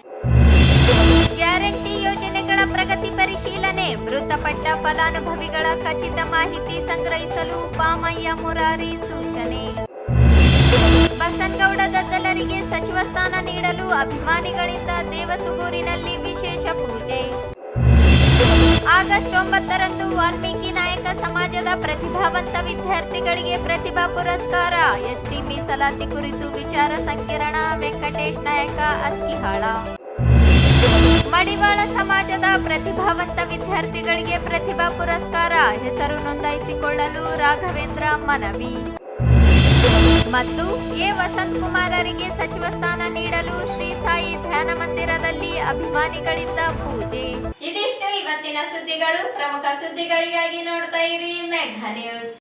ಗ್ಯಾರಂಟಿ ಯೋಜನೆಗಳ ಪ್ರಗತಿ ಪರಿಶೀಲನೆ, ಮೃತಪಟ್ಟ ಫಲಾನುಭವಿಗಳ ಖಚಿತ ಮಾಹಿತಿ ಸಂಗ್ರಹಿಸಲು ಪಾಮಯ್ಯ ಮುರಾರಿ ಸೂಚನೆ. ಬಸನಗೌಡ ದದ್ದಲರಿಗೆ ಸಚಿವ ಸ್ಥಾನ ನೀಡಲು ಅಭಿಮಾನಿಗಳಿಂದ ದೇವಸುಗೂರಿನಲ್ಲಿ ವಿಶೇಷ ಪೂಜೆ. ಆಗಸ್ಟ್ 9ರಂದು ವಾಲ್ಮೀಕಿ ನಾಯಕ ಸಮಾಜದ ಪ್ರತಿಭಾವಂತ ವಿದ್ಯಾರ್ಥಿಗಳಿಗೆ ಪ್ರತಿಭಾ ಪುರಸ್ಕಾರ. ಎಸ್ಟಿ ಮೀಸಲಾತಿ ಕುರಿತು ವಿಚಾರ ಸಂಕಿರಣ. ವೆಂಕಟೇಶ್ ನಾಯಕ ಅಸ್ಕಿಹಾಳ. ಮಡಿವಾಳ ಸಮಾಜದ ಪ್ರತಿಭಾವಂತ ವಿದ್ಯಾರ್ಥಿಗಳಿಗೆ ಪ್ರತಿಭಾ ಪುರಸ್ಕಾರ. ಹೆಸರು ನೋಂದಾಯಿಸಿಕೊಳ್ಳಲು ರಾಘವೇಂದ್ರ ಮನವಿ. ಮತ್ತು ಎ ವಸಂತಕುಮಾರರಿಗೆ ಸಚಿವ ಸ್ಥಾನ ನೀಡಲು ಶ್ರೀ ಸಾಯಿ ಧ್ಯಾನ ಮಂದಿರದಲ್ಲಿ ಅಭಿಮಾನಿಗಳಿಂದ ಪೂಜೆ. ಇದಿಷ್ಟು ಇವತ್ತಿನ ಸುದ್ದಿಗಳು. ಪ್ರಮುಖ ಸುದ್ದಿಗಳಿಗಾಗಿ ನೋಡ್ತಾ ಇರಿ ಮೆಘಾ ನ್ಯೂಸ್.